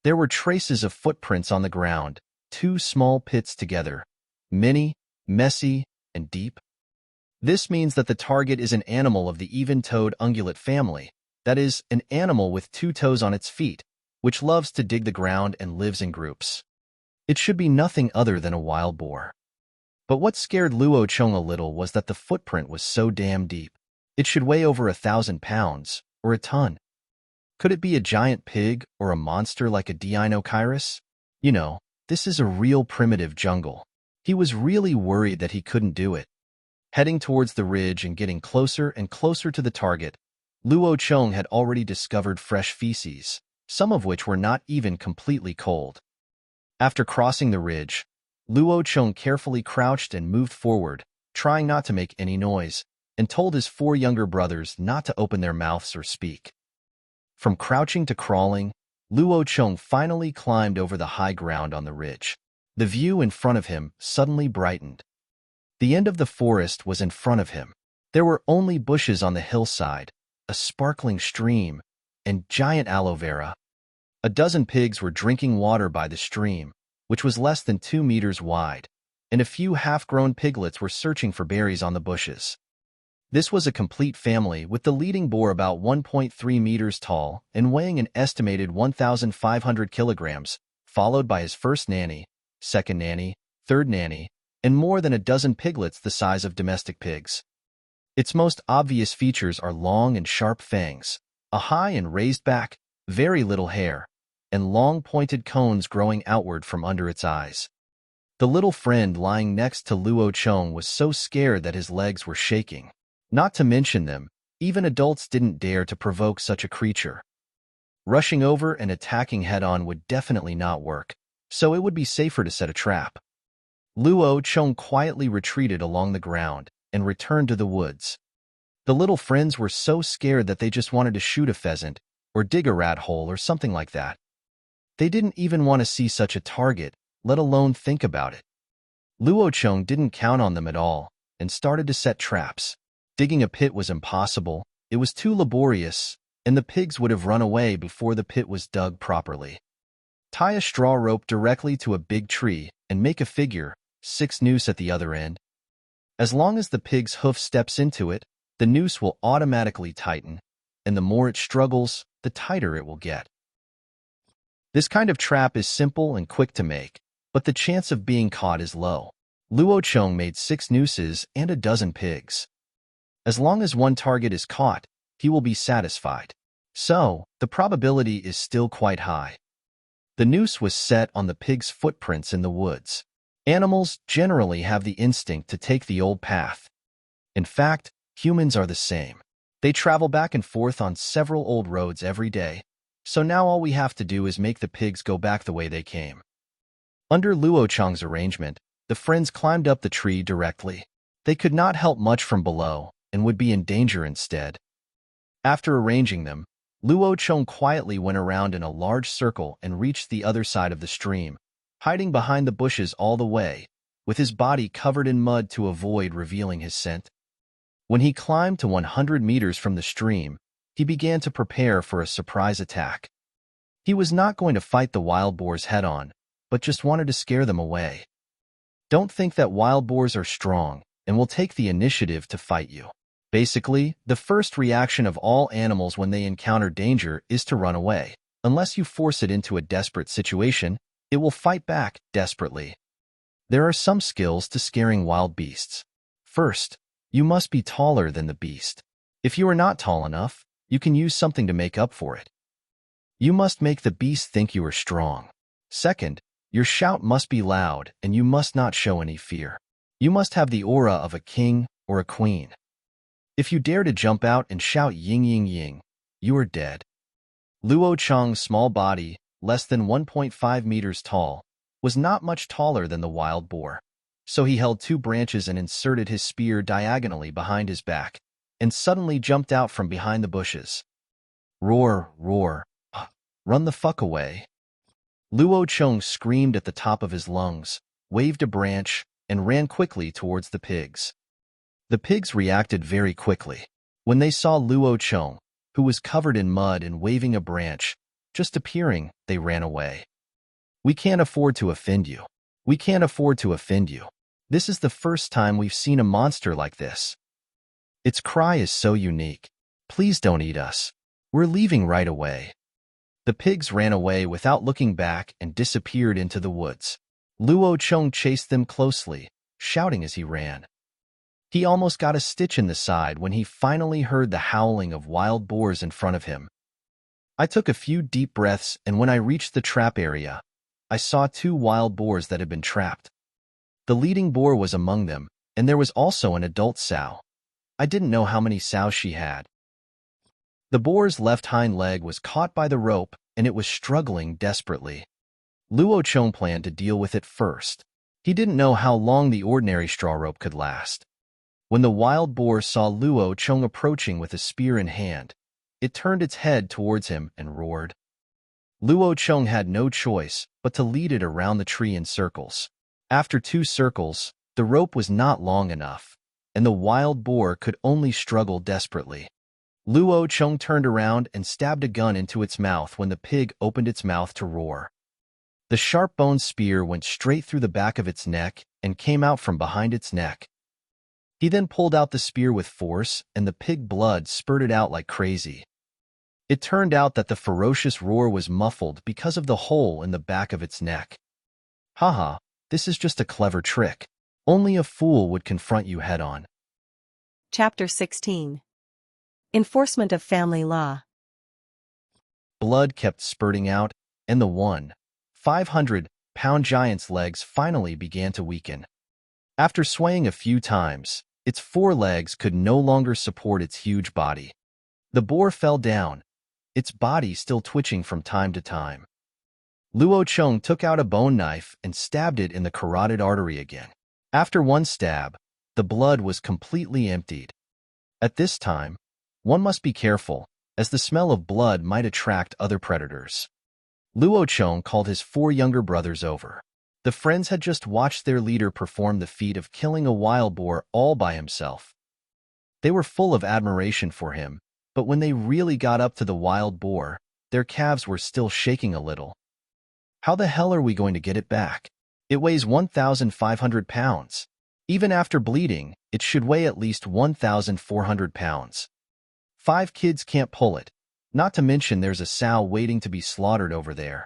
There were traces of footprints on the ground, 2 small pits together, many, messy, and deep. This means that the target is an animal of the even-toed ungulate family, that is, an animal with 2 toes on its feet, which loves to dig the ground and lives in groups. It should be nothing other than a wild boar. But what scared Luocheng a little was that the footprint was so damn deep. It should weigh over 1,000 pounds, or a ton. Could it be a giant pig or a monster like a Deinocheirus? You know, this is a real primitive jungle. He was really worried that he couldn't do it. Heading towards the ridge and getting closer and closer to the target, Luocheng had already discovered fresh feces, some of which were not even completely cold. After crossing the ridge, Luocheng carefully crouched and moved forward, trying not to make any noise, and told his 4 younger brothers not to open their mouths or speak. From crouching to crawling, Luocheng finally climbed over the high ground on the ridge. The view in front of him suddenly brightened. The end of the forest was in front of him. There were only bushes on the hillside, a sparkling stream, and giant aloe vera. A dozen pigs were drinking water by the stream, which was less than 2 meters wide, and a few half-grown piglets were searching for berries on the bushes. This was a complete family, with the leading boar about 1.3 meters tall and weighing an estimated 1,500 kilograms, followed by his first nanny, second nanny, third nanny, and more than a dozen piglets the size of domestic pigs. Its most obvious features are long and sharp fangs, a high and raised back, very little hair, and long pointed cones growing outward from under its eyes. The little friend lying next to Luo Chong was so scared that his legs were shaking. Not to mention them, even adults didn't dare to provoke such a creature. Rushing over and attacking head-on would definitely not work, so it would be safer to set a trap. Luo Chong quietly retreated along the ground and returned to the woods. The little friends were so scared that they just wanted to shoot a pheasant or dig a rat hole or something like that. They didn't even want to see such a target, let alone think about it. Luo Chong didn't count on them at all and started to set traps. Digging a pit was impossible, it was too laborious, and the pigs would have run away before the pit was dug properly. Tie a straw rope directly to a big tree and make a figure, 6 noose at the other end. As long as the pig's hoof steps into it, the noose will automatically tighten, and the more it struggles, the tighter it will get. This kind of trap is simple and quick to make, but the chance of being caught is low. Luo Chong made 6 nooses and a dozen pigs. As long as one target is caught, he will be satisfied. So, the probability is still quite high. The noose was set on the pig's footprints in the woods. Animals generally have the instinct to take the old path. In fact, humans are the same. They travel back and forth on several old roads every day, so now all we have to do is make the pigs go back the way they came. Under Luo Chong's arrangement, the friends climbed up the tree directly. They could not help much from below and would be in danger instead. After arranging them, Luo Chong quietly went around in a large circle and reached the other side of the stream, hiding behind the bushes all the way, with his body covered in mud to avoid revealing his scent. When he climbed to 100 meters from the stream, he began to prepare for a surprise attack. He was not going to fight the wild boars head-on, but just wanted to scare them away. Don't think that wild boars are strong and will take the initiative to fight you. Basically, the first reaction of all animals when they encounter danger is to run away. Unless you force it into a desperate situation, it will fight back desperately. There are some skills to scaring wild beasts. First, you must be taller than the beast. If you are not tall enough, you can use something to make up for it. You must make the beast think you are strong. Second, your shout must be loud and you must not show any fear. You must have the aura of a king or a queen. If you dare to jump out and shout ying ying ying, you are dead. Luo Chong's small body, less than 1.5 meters tall, was not much taller than the wild boar. So he held 2 branches and inserted his spear diagonally behind his back, and suddenly jumped out from behind the bushes. Roar, roar, run the fuck away. Luo Chong screamed at the top of his lungs, waved a branch, and ran quickly towards the pigs. The pigs reacted very quickly. When they saw Luo Chong, who was covered in mud and waving a branch, just appearing, they ran away. We can't afford to offend you. We can't afford to offend you. This is the first time we've seen a monster like this. Its cry is so unique. Please don't eat us. We're leaving right away. The pigs ran away without looking back and disappeared into the woods. Luo Chong chased them closely, shouting as he ran. He almost got a stitch in the side when he finally heard the howling of wild boars in front of him. I took a few deep breaths, and when I reached the trap area, I saw 2 wild boars that had been trapped. The leading boar was among them, and there was also an adult sow. I didn't know how many sows she had. The boar's left hind leg was caught by the rope, and it was struggling desperately. Luo Chong planned to deal with it first. He didn't know how long the ordinary straw rope could last. When the wild boar saw Luo Chong approaching with a spear in hand, it turned its head towards him and roared. Luo Chong had no choice but to lead it around the tree in circles. After 2 circles, the rope was not long enough, and the wild boar could only struggle desperately. Luo Chong turned around and stabbed a gun into its mouth when the pig opened its mouth to roar. The sharp-boned spear went straight through the back of its neck and came out from behind its neck. He then pulled out the spear with force, and the pig blood spurted out like crazy. It turned out that the ferocious roar was muffled because of the hole in the back of its neck. Haha, this is just a clever trick. Only a fool would confront you head-on. Chapter 16. Enforcement of Family Law. Blood kept spurting out, and the 1,500 800-pound giant's legs finally began to weaken. After swaying a few times, its forelegs could no longer support its huge body. The boar fell down, its body still twitching from time to time. Luo Cheng took out a bone knife and stabbed it in the carotid artery again. After one stab, the blood was completely emptied. At this time, one must be careful, as the smell of blood might attract other predators. Luo Cheng called his 4 younger brothers over. The friends had just watched their leader perform the feat of killing a wild boar all by himself. They were full of admiration for him, but when they really got up to the wild boar, their calves were still shaking a little. How the hell are we going to get it back? It weighs 1,500 pounds. Even after bleeding, it should weigh at least 1,400 pounds. 5 kids can't pull it, not to mention there's a sow waiting to be slaughtered over there.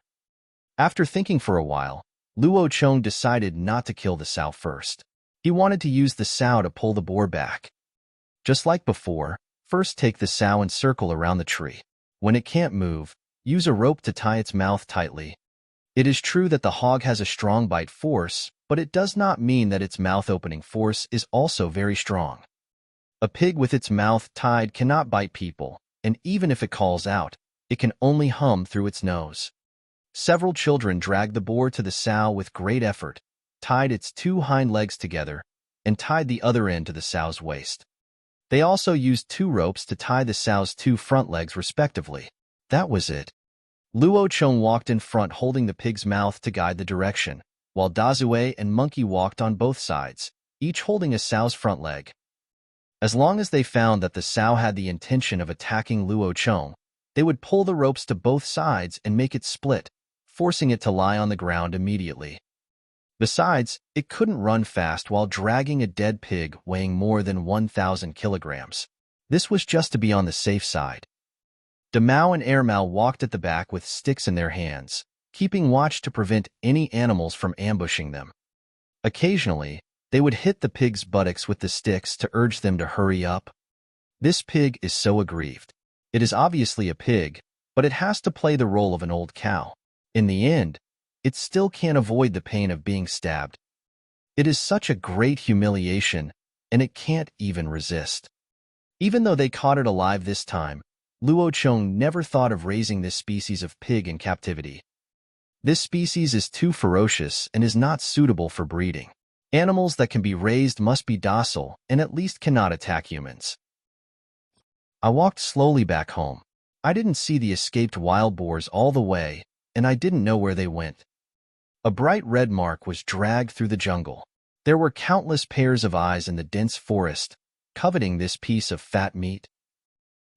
After thinking for a while, Luo Cheng decided not to kill the sow first. He wanted to use the sow to pull the boar back. Just like before, first take the sow and circle around the tree. When it can't move, use a rope to tie its mouth tightly. It is true that the hog has a strong bite force, but it does not mean that its mouth-opening force is also very strong. A pig with its mouth tied cannot bite people, and even if it calls out, it can only hum through its nose. Several children dragged the boar to the sow with great effort, tied its 2 hind legs together, and tied the other end to the sow's waist. They also used 2 ropes to tie the sow's 2 front legs respectively. That was it. Luo Cheng walked in front holding the pig's mouth to guide the direction, while Dazue and Monkey walked on both sides, each holding a sow's front leg. As long as they found that the sow had the intention of attacking Luo Cheng, they would pull the ropes to both sides and make it split, forcing it to lie on the ground immediately. Besides, it couldn't run fast while dragging a dead pig weighing more than 1,000 kilograms. This was just to be on the safe side. Demao and Ermao walked at the back with sticks in their hands, keeping watch to prevent any animals from ambushing them. Occasionally, they would hit the pig's buttocks with the sticks to urge them to hurry up. This pig is so aggrieved. It is obviously a pig, but it has to play the role of an old cow. In the end, it still can't avoid the pain of being stabbed. It is such a great humiliation, and it can't even resist. Even though they caught it alive this time, Luo Cheng never thought of raising this species of pig in captivity. This species is too ferocious and is not suitable for breeding. Animals that can be raised must be docile and at least cannot attack humans. I walked slowly back home. I didn't see the escaped wild boars all the way, and I didn't know where they went. A bright red mark was dragged through the jungle. There were countless pairs of eyes in the dense forest, coveting this piece of fat meat.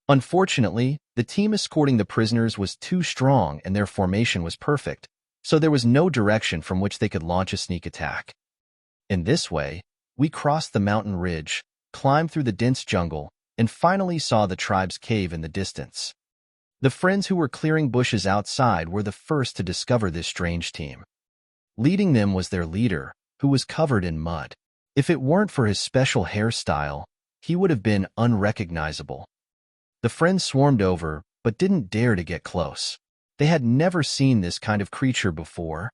Unfortunately, the team escorting the prisoners was too strong and their formation was perfect, so there was no direction from which they could launch a sneak attack. In this way, we crossed the mountain ridge, climbed through the dense jungle, and finally saw the tribe's cave in the distance. The friends who were clearing bushes outside were the first to discover this strange team. Leading them was their leader, who was covered in mud. If it weren't for his special hairstyle, he would have been unrecognizable. The friends swarmed over, but didn't dare to get close. They had never seen this kind of creature before.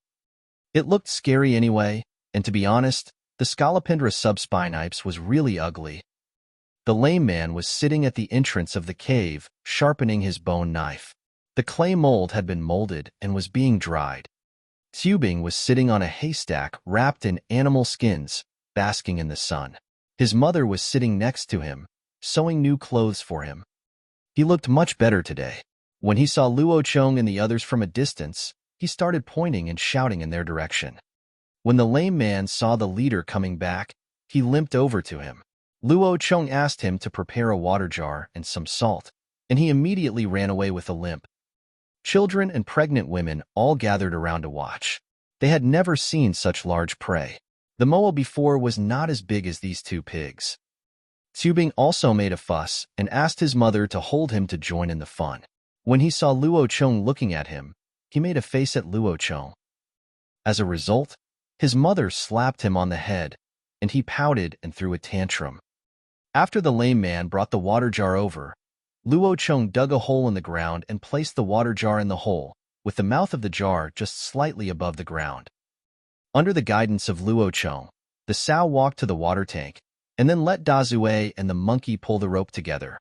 It looked scary anyway, and to be honest, the Scolopendra subspinipes was really ugly. The lame man was sitting at the entrance of the cave, sharpening his bone knife. The clay mold had been molded and was being dried. Tubing was sitting on a haystack wrapped in animal skins, basking in the sun. His mother was sitting next to him, sewing new clothes for him. He looked much better today. When he saw Luo Cheng and the others from a distance, he started pointing and shouting in their direction. When the lame man saw the leader coming back, he limped over to him. Luo Cheng asked him to prepare a water jar and some salt, and he immediately ran away with a limp. Children and pregnant women all gathered around to watch. They had never seen such large prey. The moa before was not as big as these 2 pigs. Tubing also made a fuss and asked his mother to hold him to join in the fun. When he saw Luo Cheng looking at him, he made a face at Luo Cheng. As a result, his mother slapped him on the head, and he pouted and threw a tantrum. After the lame man brought the water jar over, Luo Cheng dug a hole in the ground and placed the water jar in the hole, with the mouth of the jar just slightly above the ground. Under the guidance of Luo Chong, the sow walked to the water tank, and then let Dazue and the monkey pull the rope together.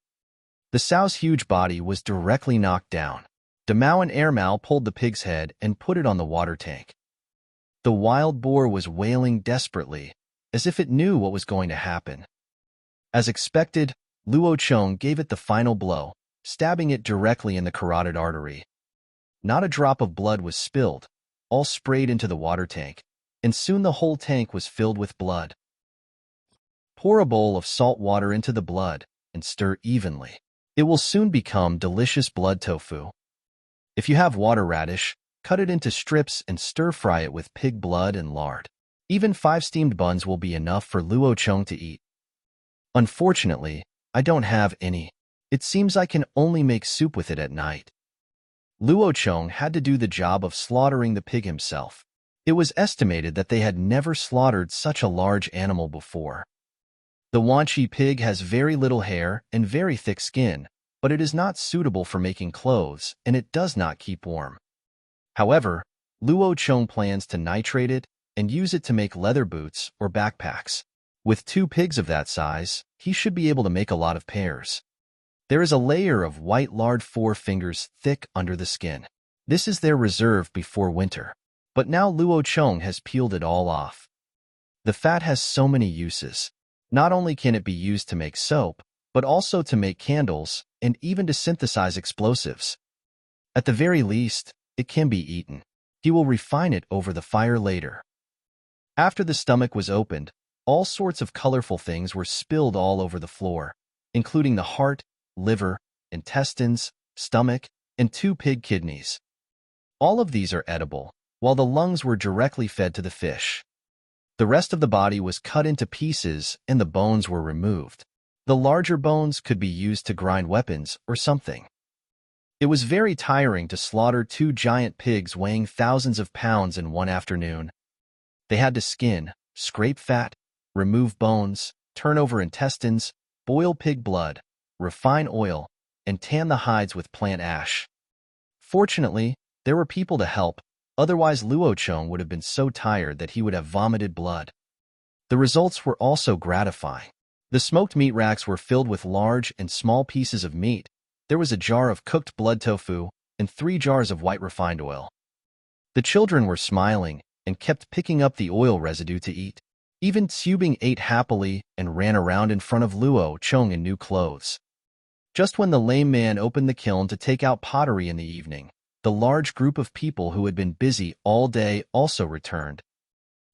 The sow's huge body was directly knocked down. Damao and Ermao pulled the pig's head and put it on the water tank. The wild boar was wailing desperately, as if it knew what was going to happen. As expected, Luo Chong gave it the final blow, stabbing it directly in the carotid artery. Not a drop of blood was spilled, all sprayed into the water tank, and soon the whole tank was filled with blood. Pour a bowl of salt water into the blood and stir evenly. It will soon become delicious blood tofu. If you have water radish, cut it into strips and stir-fry it with pig blood and lard. Even 5 steamed buns will be enough for Luo Chong to eat. Unfortunately, I don't have any. It seems I can only make soup with it at night. Luo Chong had to do the job of slaughtering the pig himself. It was estimated that they had never slaughtered such a large animal before. The Wanchi pig has very little hair and very thick skin, but it is not suitable for making clothes and it does not keep warm. However, Luo Chong plans to nitrate it and use it to make leather boots or backpacks. With 2 pigs of that size, he should be able to make a lot of pairs. There is a layer of white lard 4 fingers thick under the skin. This is their reserve before winter. But now Luo Chong has peeled it all off. The fat has so many uses. Not only can it be used to make soap, but also to make candles and even to synthesize explosives. At the very least, it can be eaten. He will refine it over the fire later. After the stomach was opened, all sorts of colorful things were spilled all over the floor, including the heart, liver, intestines, stomach, and 2 pig kidneys. All of these are edible, while the lungs were directly fed to the fish. The rest of the body was cut into pieces and the bones were removed. The larger bones could be used to grind weapons or something. It was very tiring to slaughter 2 giant pigs weighing thousands of pounds in one afternoon. They had to skin, scrape fat, remove bones, turn over intestines, boil pig blood, refine oil, and tan the hides with plant ash. Fortunately, there were people to help, otherwise Luo Chong would have been so tired that he would have vomited blood. The results were also gratifying. The smoked meat racks were filled with large and small pieces of meat. There was a jar of cooked blood tofu and 3 jars of white refined oil. The children were smiling and kept picking up the oil residue to eat. Even Tsubing ate happily and ran around in front of Luo Chong in new clothes. Just when the lame man opened the kiln to take out pottery in the evening, the large group of people who had been busy all day also returned.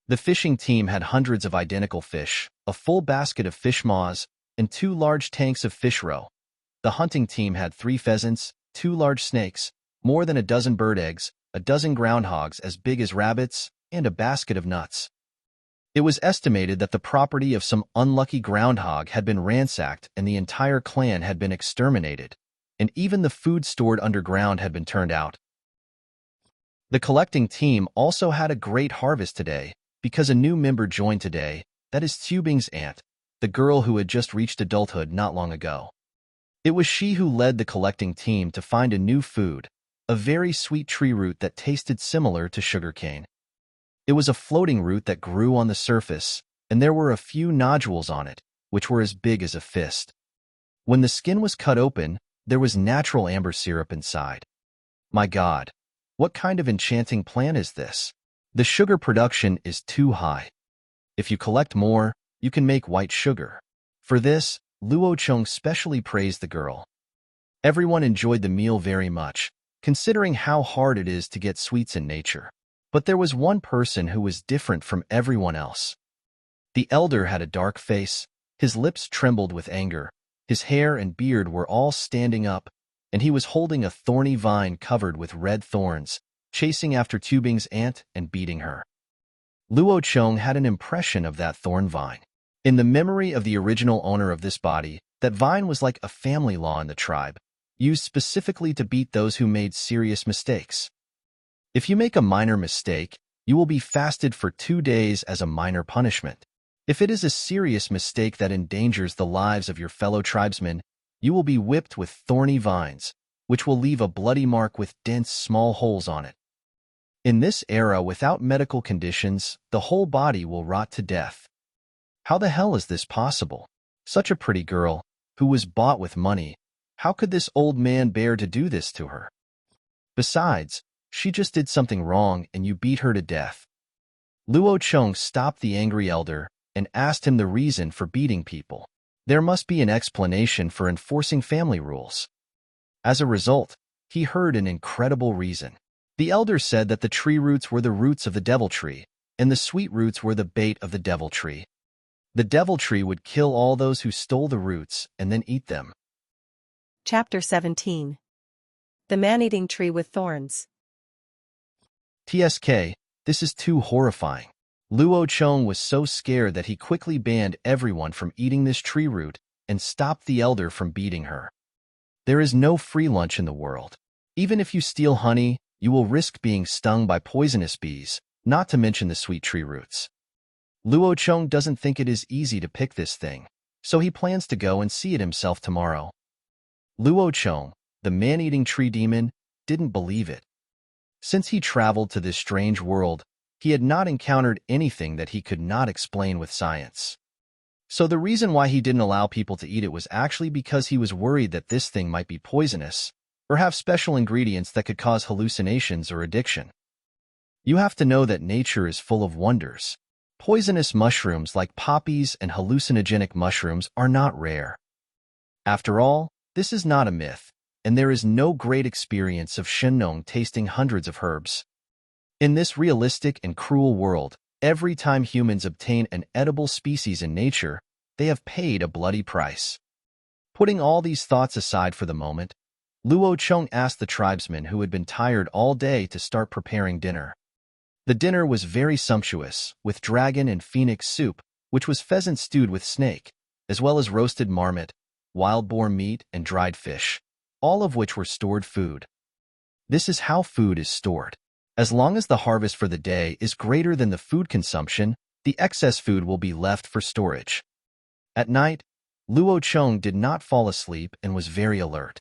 The fishing team had hundreds of identical fish, a full basket of fish maws, and 2 large tanks of fish roe. The hunting team had 3 pheasants, 2 large snakes, more than a dozen bird eggs, a dozen groundhogs as big as rabbits, and a basket of nuts. It was estimated that the property of some unlucky groundhog had been ransacked and the entire clan had been exterminated, and even the food stored underground had been turned out. The collecting team also had a great harvest today, because a new member joined today, that is Tsubing's aunt, the girl who had just reached adulthood not long ago. It was she who led the collecting team to find a new food, a very sweet tree root that tasted similar to sugarcane. It was a floating root that grew on the surface, and there were a few nodules on it, which were as big as a fist. When the skin was cut open, there was natural amber syrup inside. My God, what kind of enchanting plant is this? The sugar production is too high. If you collect more, you can make white sugar. For this, Luo Chong specially praised the girl. Everyone enjoyed the meal very much, considering how hard it is to get sweets in nature. But there was one person who was different from everyone else. The elder had a dark face, his lips trembled with anger, his hair and beard were all standing up, and he was holding a thorny vine covered with red thorns, chasing after Tubing's aunt and beating her. Luo Chong had an impression of that thorn vine. In the memory of the original owner of this body, that vine was like a family law in the tribe, used specifically to beat those who made serious mistakes. If you make a minor mistake, you will be fasted for 2 days as a minor punishment. If it is a serious mistake that endangers the lives of your fellow tribesmen, you will be whipped with thorny vines, which will leave a bloody mark with dense small holes on it. In this era without medical conditions, the whole body will rot to death. How the hell is this possible? Such a pretty girl, who was bought with money. How could this old man bear to do this to her? Besides, she just did something wrong and you beat her to death. Luo Cheng stopped the angry elder and asked him the reason for beating people. There must be an explanation for enforcing family rules. As a result, he heard an incredible reason. The elder said that the tree roots were the roots of the devil tree, and the sweet roots were the bait of the devil tree. The devil tree would kill all those who stole the roots and then eat them. Chapter 17. The Man-Eating Tree with Thorns. TSK, this is too horrifying. Luo Cheng was so scared that he quickly banned everyone from eating this tree root and stopped the elder from beating her. There is no free lunch in the world. Even if you steal honey, you will risk being stung by poisonous bees, not to mention the sweet tree roots. Luo Cheng doesn't think it is easy to pick this thing, so he plans to go and see it himself tomorrow. Luo Cheng, the man-eating tree demon, didn't believe it. Since he traveled to this strange world, he had not encountered anything that he could not explain with science. So the reason why he didn't allow people to eat it was actually because he was worried that this thing might be poisonous, or have special ingredients that could cause hallucinations or addiction. You have to know that nature is full of wonders. Poisonous mushrooms like poppies and hallucinogenic mushrooms are not rare. After all, this is not a myth, and there is no great experience of Shenong tasting hundreds of herbs. In this realistic and cruel world, every time humans obtain an edible species in nature, they have paid a bloody price. Putting all these thoughts aside for the moment, Luo Cheng asked the tribesmen who had been tired all day to start preparing dinner. The dinner was very sumptuous, with dragon and phoenix soup, which was pheasant stewed with snake, as well as roasted marmot, wild boar meat, and dried fish, all of which were stored food. This is how food is stored. As long as the harvest for the day is greater than the food consumption, the excess food will be left for storage. At night, Luo Cheng did not fall asleep and was very alert.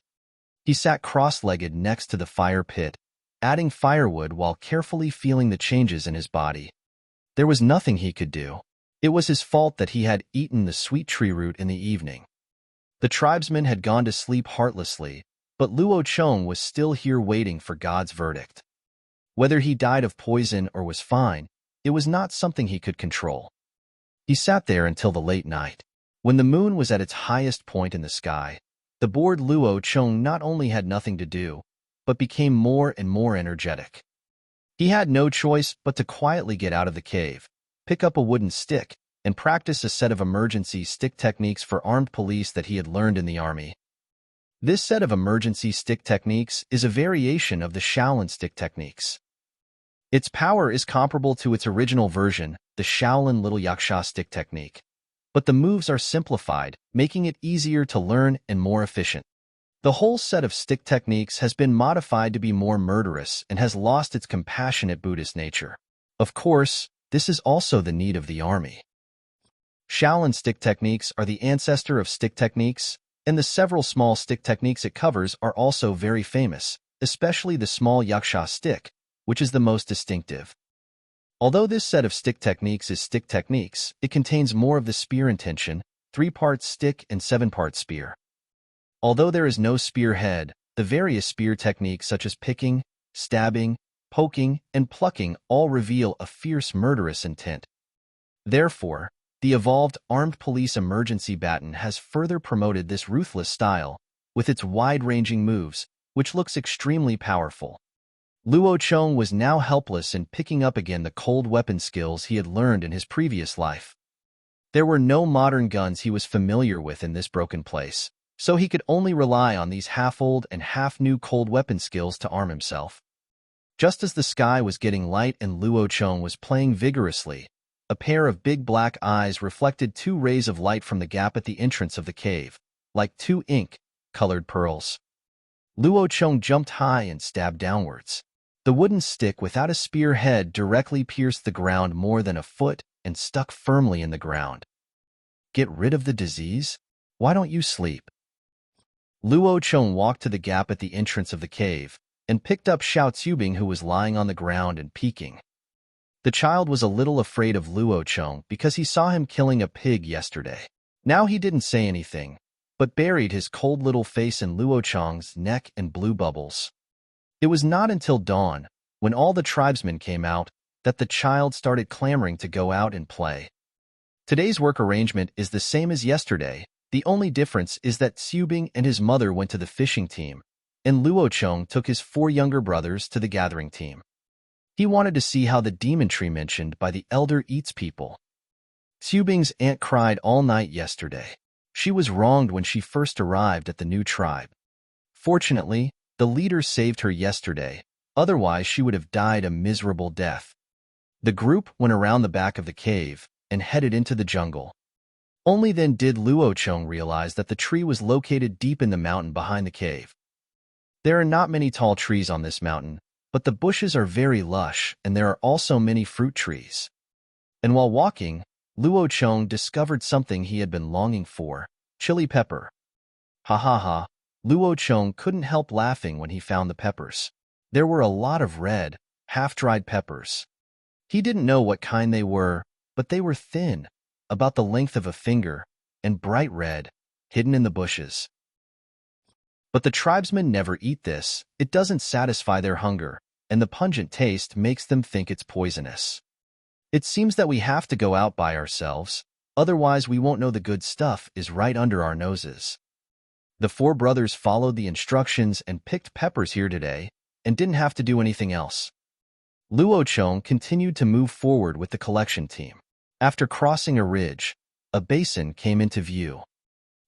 He sat cross-legged next to the fire pit, adding firewood while carefully feeling the changes in his body. There was nothing he could do. It was his fault that he had eaten the sweet tree root in the evening. The tribesmen had gone to sleep heartlessly, but Luo Cheng was still here waiting for God's verdict. Whether he died of poison or was fine, it was not something he could control. He sat there until the late night. When the moon was at its highest point in the sky, the bored Luo Cheng not only had nothing to do, but became more and more energetic. He had no choice but to quietly get out of the cave, pick up a wooden stick, and practice a set of emergency stick techniques for armed police that he had learned in the army. This set of emergency stick techniques is a variation of the Shaolin stick techniques. Its power is comparable to its original version, the Shaolin Little Yaksha stick technique, but the moves are simplified, making it easier to learn and more efficient. The whole set of stick techniques has been modified to be more murderous and has lost its compassionate Buddhist nature. Of course, this is also the need of the army. Shaolin stick techniques are the ancestor of stick techniques, and the several small stick techniques it covers are also very famous, especially the small yaksha stick, which is the most distinctive. Although this set of stick techniques is stick techniques, it contains more of the spear intention, 3-part stick and 7-part spear. Although there is no spear head, the various spear techniques such as picking, stabbing, poking, and plucking all reveal a fierce murderous intent. Therefore, the evolved armed police emergency baton has further promoted this ruthless style, with its wide-ranging moves, which looks extremely powerful. Luo Cheng was now helpless in picking up again the cold weapon skills he had learned in his previous life. There were no modern guns he was familiar with in this broken place, so he could only rely on these half-old and half-new cold weapon skills to arm himself. Just as the sky was getting light and Luo Cheng was playing vigorously, a pair of big black eyes reflected 2 rays of light from the gap at the entrance of the cave, like 2 ink-colored pearls. Luo Cheng jumped high and stabbed downwards. The wooden stick without a spear head directly pierced the ground more than a foot and stuck firmly in the ground. Get rid of the disease? Why don't you sleep? Luo Cheng walked to the gap at the entrance of the cave, and picked up Xiao Zubing, who was lying on the ground and peeking. The child was a little afraid of Luo Chong because he saw him killing a pig yesterday. Now he didn't say anything, but buried his cold little face in Luo Chong's neck and blew bubbles. It was not until dawn, when all the tribesmen came out, that the child started clamoring to go out and play. Today's work arrangement is the same as yesterday. The only difference is that Zubing and his mother went to the fishing team, and Luo Chong took his 4 younger brothers to the gathering team. He wanted to see how the demon tree mentioned by the elder eats people. Zubing's aunt cried all night yesterday. She was wronged when she first arrived at the new tribe. Fortunately, the leader saved her yesterday, otherwise she would have died a miserable death. The group went around the back of the cave and headed into the jungle. Only then did Luo Chong realize that the tree was located deep in the mountain behind the cave. There are not many tall trees on this mountain, but the bushes are very lush and there are also many fruit trees. And while walking, Luo Chong discovered something he had been longing for: chili pepper. Ha ha ha, Luo Chong couldn't help laughing when he found the peppers. There were a lot of red, half-dried peppers. He didn't know what kind they were, but they were thin, about the length of a finger, and bright red, hidden in the bushes. But the tribesmen never eat this. It doesn't satisfy their hunger, and the pungent taste makes them think it's poisonous. It seems that we have to go out by ourselves, otherwise we won't know the good stuff is right under our noses. The 4 brothers followed the instructions and picked peppers here today, and didn't have to do anything else. Luo Chong continued to move forward with the collection team. After crossing a ridge, a basin came into view.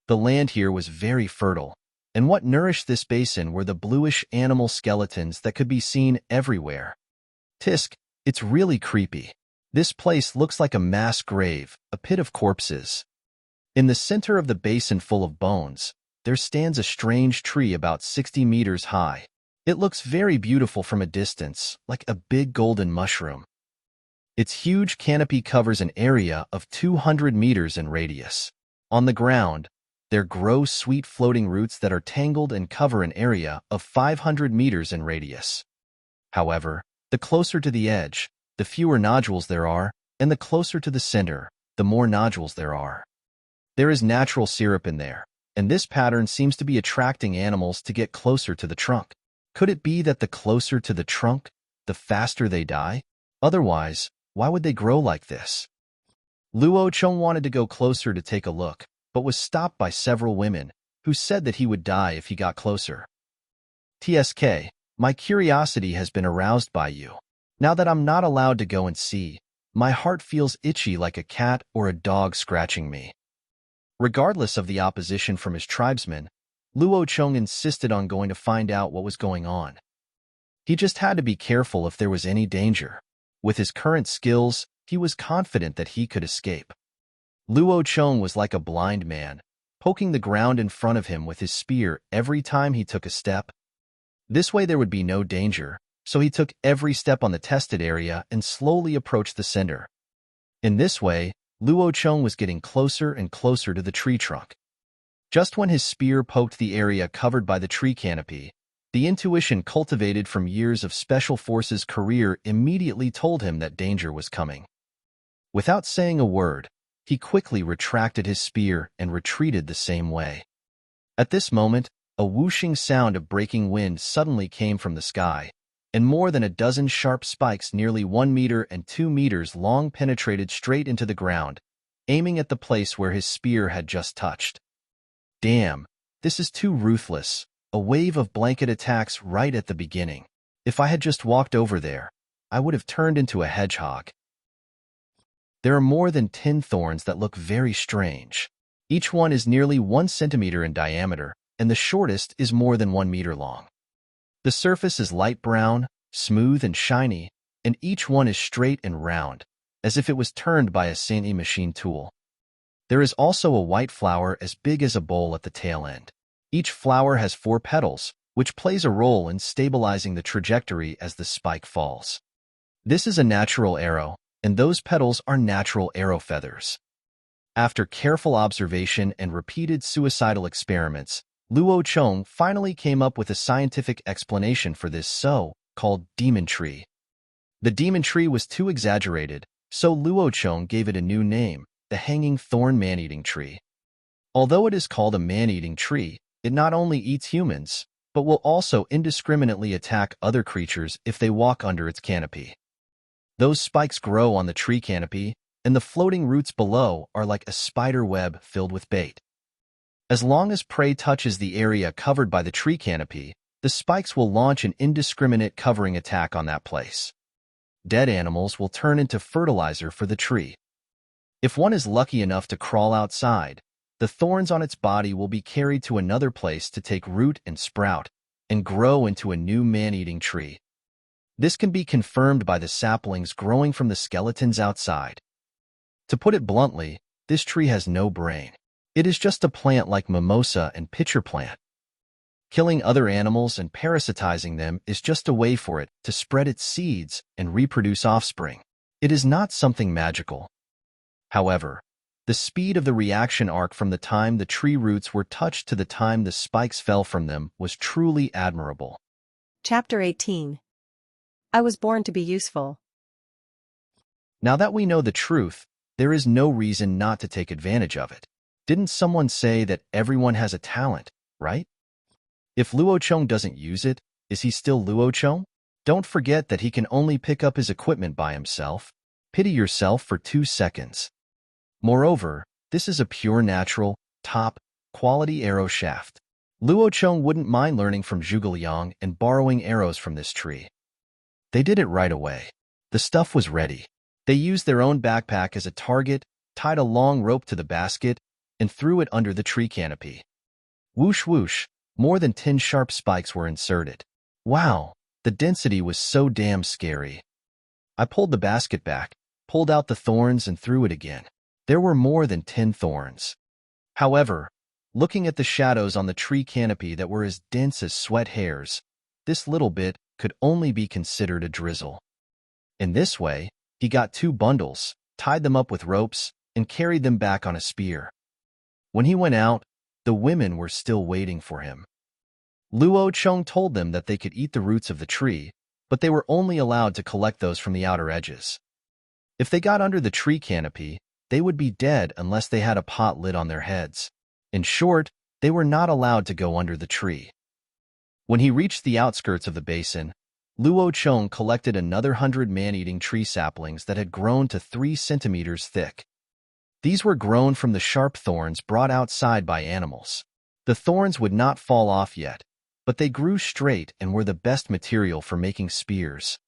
The land here was very fertile, and what nourished this basin were the bluish animal skeletons that could be seen everywhere. Tisk, it's really creepy. This place looks like a mass grave, a pit of corpses. In the center of the basin full of bones, there stands a strange tree about 60 meters high. It looks very beautiful from a distance, like a big golden mushroom. Its huge canopy covers an area of 200 meters in radius. On the ground, there grow sweet floating roots that are tangled and cover an area of 500 meters in radius. However, the closer to the edge, the fewer nodules there are, and the closer to the center, the more nodules there are. There is natural syrup in there, and this pattern seems to be attracting animals to get closer to the trunk. Could it be that the closer to the trunk, the faster they die? Otherwise, why would they grow like this? Luo Chong wanted to go closer to take a look, but was stopped by several women, who said that he would die if he got closer. TSK, my curiosity has been aroused by you. Now that I'm not allowed to go and see, my heart feels itchy like a cat or a dog scratching me. Regardless of the opposition from his tribesmen, Luo Chong insisted on going to find out what was going on. He just had to be careful if there was any danger. With his current skills, he was confident that he could escape. Luo Chong was like a blind man, poking the ground in front of him with his spear every time he took a step. This way there would be no danger, so he took every step on the tested area and slowly approached the center. In this way, Luo Chong was getting closer and closer to the tree trunk. Just when his spear poked the area covered by the tree canopy, the intuition cultivated from years of Special Forces career immediately told him that danger was coming. Without saying a word, he quickly retracted his spear and retreated the same way. At this moment, a whooshing sound of breaking wind suddenly came from the sky, and more than a dozen sharp spikes nearly 1 meter and 2 meters long penetrated straight into the ground, aiming at the place where his spear had just touched. Damn, this is too ruthless. A wave of blanket attacks right at the beginning. If I had just walked over there, I would have turned into a hedgehog. There are more than 10 thorns that look very strange. Each one is nearly 1 centimeter in diameter, and the shortest is more than 1 meter long. The surface is light brown, smooth and shiny, and each one is straight and round, as if it was turned by a CNC machine tool. There is also a white flower as big as a bowl at the tail end. Each flower has 4 petals, which plays a role in stabilizing the trajectory as the spike falls. This is a natural arrow, and those petals are natural arrow feathers. After careful observation and repeated suicidal experiments, Luo Chong finally came up with a scientific explanation for this so-called demon tree. The demon tree was too exaggerated, so Luo Chong gave it a new name, the hanging thorn man-eating tree. Although it is called a man-eating tree, it not only eats humans, but will also indiscriminately attack other creatures if they walk under its canopy. Those spikes grow on the tree canopy, and the floating roots below are like a spider web filled with bait. As long as prey touches the area covered by the tree canopy, the spikes will launch an indiscriminate covering attack on that place. Dead animals will turn into fertilizer for the tree. If one is lucky enough to crawl outside, the thorns on its body will be carried to another place to take root and sprout, and grow into a new man-eating tree. This can be confirmed by the saplings growing from the skeletons outside. To put it bluntly, this tree has no brain. It is just a plant like mimosa and pitcher plant. Killing other animals and parasitizing them is just a way for it to spread its seeds and reproduce offspring. It is not something magical. However, the speed of the reaction arc from the time the tree roots were touched to the time the spikes fell from them was truly admirable. Chapter 18. I was born to be useful. Now that we know the truth, there is no reason not to take advantage of it. Didn't someone say that everyone has a talent, right? If Luo Chong doesn't use it, is he still Luo Chong? Don't forget that he can only pick up his equipment by himself. Pity yourself for 2 seconds. Moreover, this is a pure natural, top-quality arrow shaft. Luo Chong wouldn't mind learning from Zhuge Liang and borrowing arrows from this tree. They did it right away. The stuff was ready. They used their own backpack as a target, tied a long rope to the basket, and threw it under the tree canopy. Whoosh whoosh, more than 10 sharp spikes were inserted. Wow, the density was so damn scary. I pulled the basket back, pulled out the thorns and threw it again. There were more than 10 thorns. However, looking at the shadows on the tree canopy that were as dense as sweat hairs, this little bit could only be considered a drizzle. In this way, he got 2 bundles, tied them up with ropes, and carried them back on a spear. When he went out, the women were still waiting for him. Luo Chong told them that they could eat the roots of the tree, but they were only allowed to collect those from the outer edges. If they got under the tree canopy, they would be dead unless they had a pot lid on their heads. In short, they were not allowed to go under the tree. When he reached the outskirts of the basin, Luo Chong collected another 100 man-eating tree saplings that had grown to 3 centimeters thick. These were grown from the sharp thorns brought outside by animals. The thorns would not fall off yet, but they grew straight and were the best material for making spears.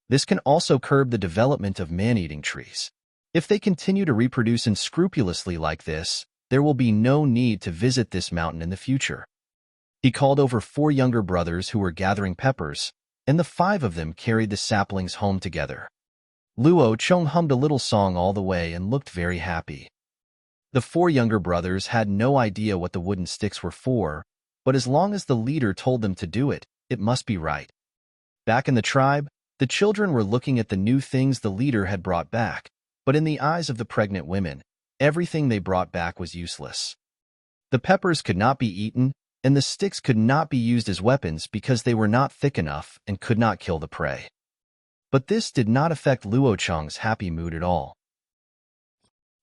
This can also curb the development of man-eating trees. If they continue to reproduce unscrupulously like this, there will be no need to visit this mountain in the future. He called over 4 younger brothers who were gathering peppers, and the 5 of them carried the saplings home together. Luo Chong hummed a little song all the way and looked very happy. The 4 younger brothers had no idea what the wooden sticks were for, but as long as the leader told them to do it, it must be right. Back in the tribe, the children were looking at the new things the leader had brought back, but in the eyes of the pregnant women, everything they brought back was useless. The peppers could not be eaten, and the sticks could not be used as weapons because they were not thick enough and could not kill the prey. But this did not affect Luo Chong's happy mood at all.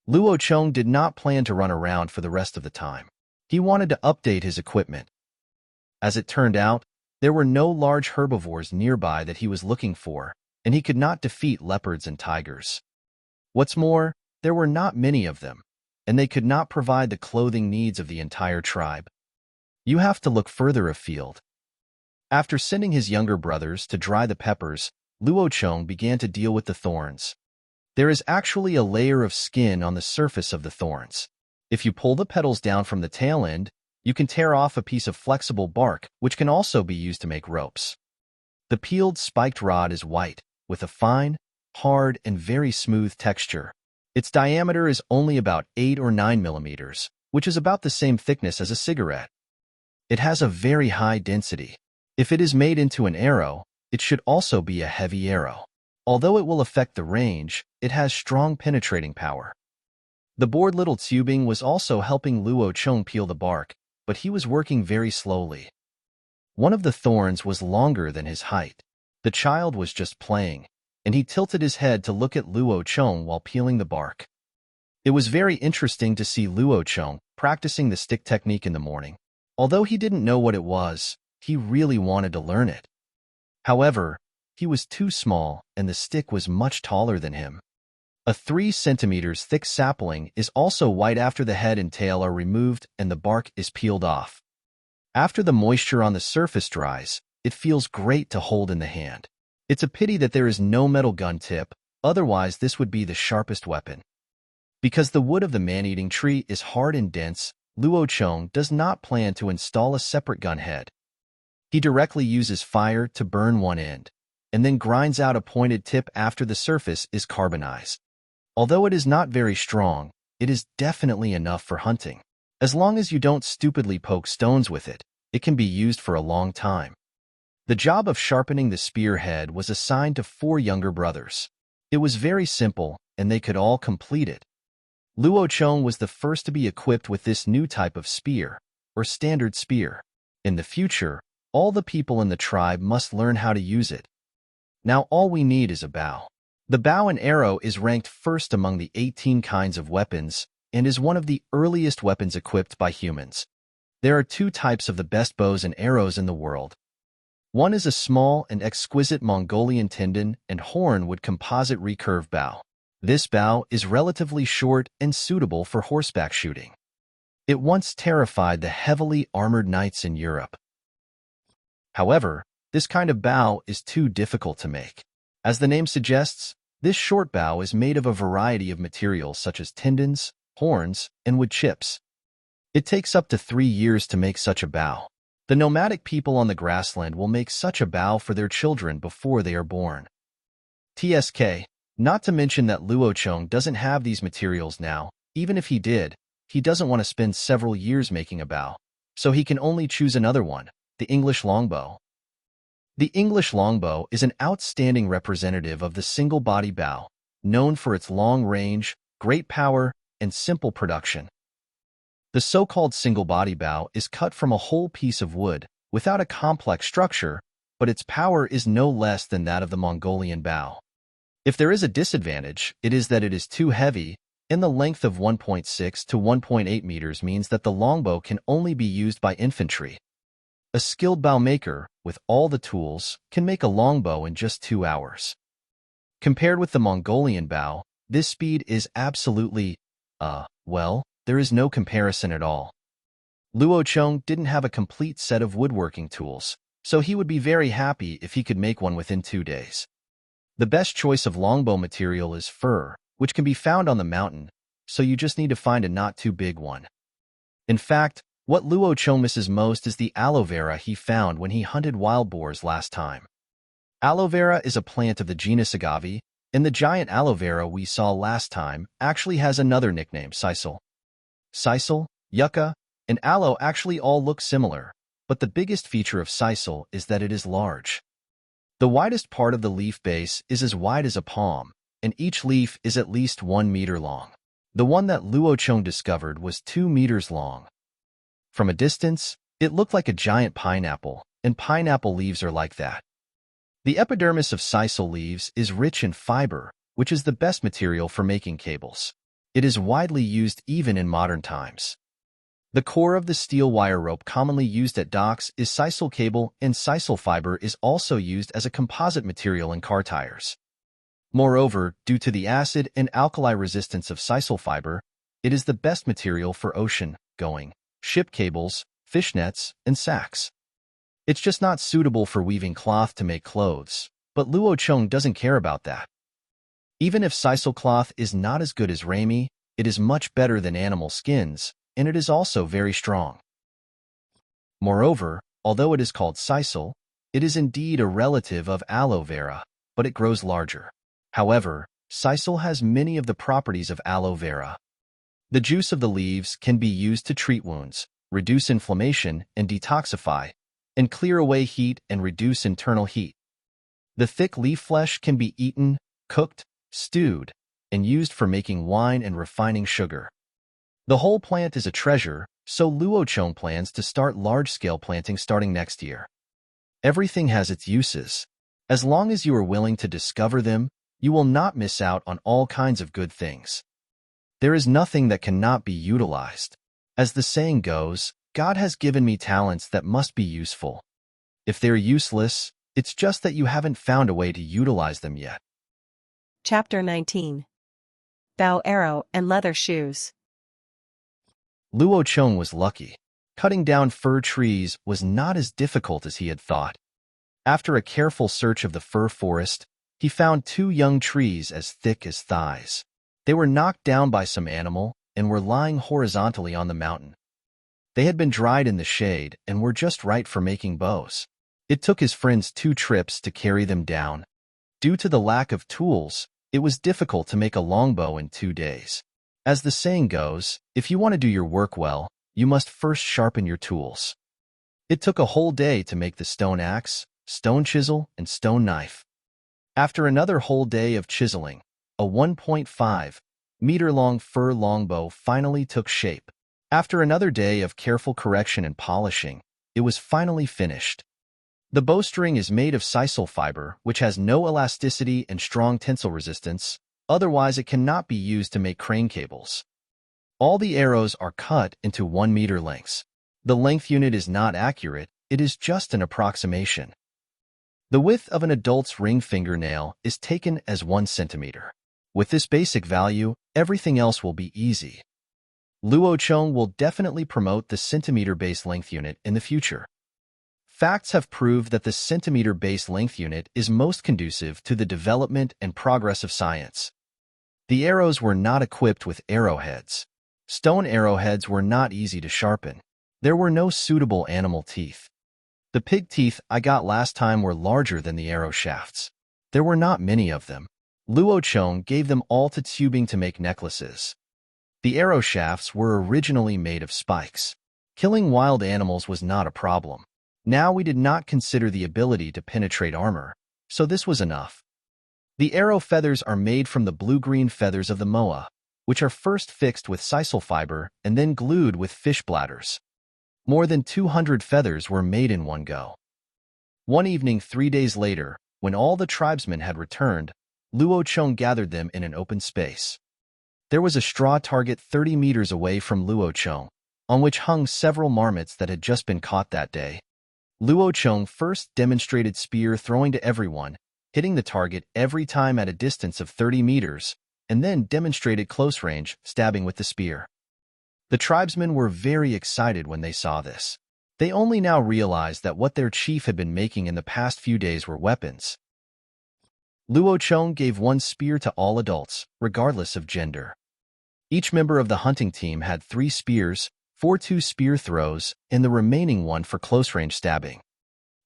Luo Chong did not plan to run around for the rest of the time. He wanted to update his equipment. As it turned out, there were no large herbivores nearby that he was looking for, and he could not defeat leopards and tigers. What's more, there were not many of them, and they could not provide the clothing needs of the entire tribe. You have to look further afield. After sending his younger brothers to dry the peppers, Luo Chong began to deal with the thorns. There is actually a layer of skin on the surface of the thorns. If you pull the petals down from the tail end, you can tear off a piece of flexible bark, which can also be used to make ropes. The peeled spiked rod is white, with a fine, hard, and very smooth texture. Its diameter is only about 8 or 9 millimeters, which is about the same thickness as a cigarette. It has a very high density. If it is made into an arrow, it should also be a heavy arrow. Although it will affect the range, it has strong penetrating power. The bored little tubing was also helping Luo Chong peel the bark, but he was working very slowly. One of the thorns was longer than his height. The child was just playing, and he tilted his head to look at Luo Chong while peeling the bark. It was very interesting to see Luo Chong practicing the stick technique in the morning. Although he didn't know what it was, he really wanted to learn it. However, he was too small and the stick was much taller than him. A 3 centimeters thick sapling is also white after the head and tail are removed and the bark is peeled off. After the moisture on the surface dries, it feels great to hold in the hand. It's a pity that there is no metal gun tip, otherwise this would be the sharpest weapon. Because the wood of the man-eating tree is hard and dense, Luo Chong does not plan to install a separate gun head. He directly uses fire to burn one end, and then grinds out a pointed tip after the surface is carbonized. Although it is not very strong, it is definitely enough for hunting. As long as you don't stupidly poke stones with it, it can be used for a long time. The job of sharpening the spear head was assigned to 4 younger brothers. It was very simple, and they could all complete it. Luo Chong was the first to be equipped with this new type of spear, or standard spear. In the future, all the people in the tribe must learn how to use it. Now all we need is a bow. The bow and arrow is ranked first among the 18 kinds of weapons and is one of the earliest weapons equipped by humans. There are 2 types of the best bows and arrows in the world. One is a small and exquisite Mongolian tendon and hornwood composite recurve bow. This bow is relatively short and suitable for horseback shooting. It once terrified the heavily armored knights in Europe. However, this kind of bow is too difficult to make. As the name suggests, this short bow is made of a variety of materials such as tendons, horns, and wood chips. It takes up to 3 years to make such a bow. The nomadic people on the grassland will make such a bow for their children before they are born. TSK. Not to mention that Luo Chong doesn't have these materials now. Even if he did, he doesn't want to spend several years making a bow, so he can only choose another one, the English longbow. The English longbow is an outstanding representative of the single-body bow, known for its long range, great power, and simple production. The so-called single-body bow is cut from a whole piece of wood, without a complex structure, but its power is no less than that of the Mongolian bow. If there is a disadvantage, it is that it is too heavy, and the length of 1.6 to 1.8 meters means that the longbow can only be used by infantry. A skilled bow maker, with all the tools, can make a longbow in just 2 hours. Compared with the Mongolian bow, this speed is absolutely, well, there is no comparison at all. Luo Chong didn't have a complete set of woodworking tools, so he would be very happy if he could make one within 2 days. The best choice of longbow material is fir, which can be found on the mountain, so you just need to find a not too big one. In fact, what Luo Chong misses most is the aloe vera he found when he hunted wild boars last time. Aloe vera is a plant of the genus agave, and the giant aloe vera we saw last time actually has another nickname, sisal. Sisal, yucca, and aloe actually all look similar, but the biggest feature of sisal is that it is large. The widest part of the leaf base is as wide as a palm, and each leaf is at least 1 meter long. The one that Luo Chong discovered was 2 meters long. From a distance, it looked like a giant pineapple, and pineapple leaves are like that. The epidermis of sisal leaves is rich in fiber, which is the best material for making cables. It is widely used even in modern times. The core of the steel wire rope commonly used at docks is sisal cable, and sisal fiber is also used as a composite material in car tires. Moreover, due to the acid and alkali resistance of sisal fiber, it is the best material for ocean-going, ship cables, fish nets, and sacks. It's just not suitable for weaving cloth to make clothes, but Luo Chong doesn't care about that. Even if sisal cloth is not as good as ramie, it is much better than animal skins, and it is also very strong. Moreover, although it is called sisal, it is indeed a relative of aloe vera, but it grows larger. However, sisal has many of the properties of aloe vera. The juice of the leaves can be used to treat wounds, reduce inflammation and detoxify, and clear away heat and reduce internal heat. The thick leaf flesh can be eaten, cooked, stewed, and used for making wine and refining sugar. The whole plant is a treasure, So Luo Chong plans to start large-scale planting starting next year. Everything has its uses. As long as you are willing to discover them, you will not miss out on all kinds of good things. There is nothing that cannot be utilized. As the saying goes, God has given me talents that must be useful. If they're useless, it's just that you haven't found a way to utilize them yet. Chapter 19. Bow arrow and leather shoes. Luo Chong was lucky. Cutting down fir trees was not as difficult as he had thought. After a careful search of the fir forest, he found 2 young trees as thick as thighs. They were knocked down by some animal and were lying horizontally on the mountain. They had been dried in the shade and were just right for making bows. It took his friends 2 trips to carry them down. Due to the lack of tools, it was difficult to make a longbow in 2 days. As the saying goes, if you want to do your work well, you must first sharpen your tools. It took a whole day to make the stone axe, stone chisel, and stone knife. After another whole day of chiseling, a 1.5-meter-long fir longbow finally took shape. After another day of careful correction and polishing, it was finally finished. The bowstring is made of sisal fiber, which has no elasticity and strong tensile resistance, otherwise it cannot be used to make crane cables. All the arrows are cut into 1-meter lengths. The length unit is not accurate, it is just an approximation. The width of an adult's ring fingernail is taken as 1 centimeter. With this basic value, everything else will be easy. Luo Chong will definitely promote the centimeter base length unit in the future. Facts have proved that the centimeter base length unit is most conducive to the development and progress of science. The arrows were not equipped with arrowheads. Stone arrowheads were not easy to sharpen. There were no suitable animal teeth. The pig teeth I got last time were larger than the arrow shafts. There were not many of them. Luo Chong gave them all to tubing to make necklaces. The arrow shafts were originally made of spikes. Killing wild animals was not a problem. Now we did not consider the ability to penetrate armor, so this was enough. The arrow feathers are made from the blue-green feathers of the moa, which are first fixed with sisal fiber and then glued with fish bladders. More than 200 feathers were made in one go. One evening 3 days later, when all the tribesmen had returned, Luo Chong gathered them in an open space. There was a straw target 30 meters away from Luo Chong, on which hung several marmots that had just been caught that day. Luo Chong first demonstrated spear throwing to everyone, hitting the target every time at a distance of 30 meters, and then demonstrated close range stabbing with the spear. The tribesmen were very excited when they saw this. They only now realized that what their chief had been making in the past few days were weapons. Luo Chong gave 1 spear to all adults, regardless of gender. Each member of the hunting team had 3 spears, 4 2-spear throws, and the remaining 1 for close-range stabbing.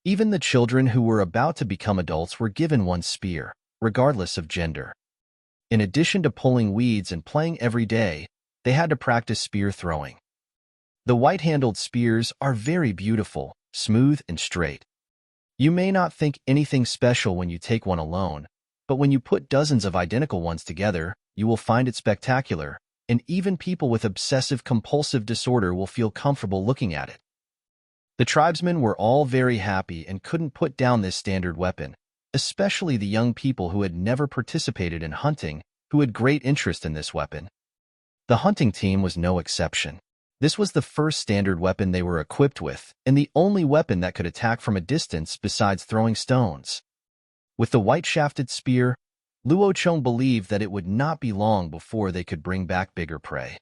Even the children who were about to become adults were given 1 spear, regardless of gender. In addition to pulling weeds and playing every day, they had to practice spear throwing. The white-handled spears are very beautiful, smooth, and straight. You may not think anything special when you take one alone, but when you put dozens of identical ones together, you will find it spectacular, and even people with obsessive-compulsive disorder will feel comfortable looking at it. The tribesmen were all very happy and couldn't put down this standard weapon, especially the young people who had never participated in hunting, who had great interest in this weapon. The hunting team was no exception. This was the first standard weapon they were equipped with, and the only weapon that could attack from a distance besides throwing stones. With the white-shafted spear, Luo Chong believed that it would not be long before they could bring back bigger prey.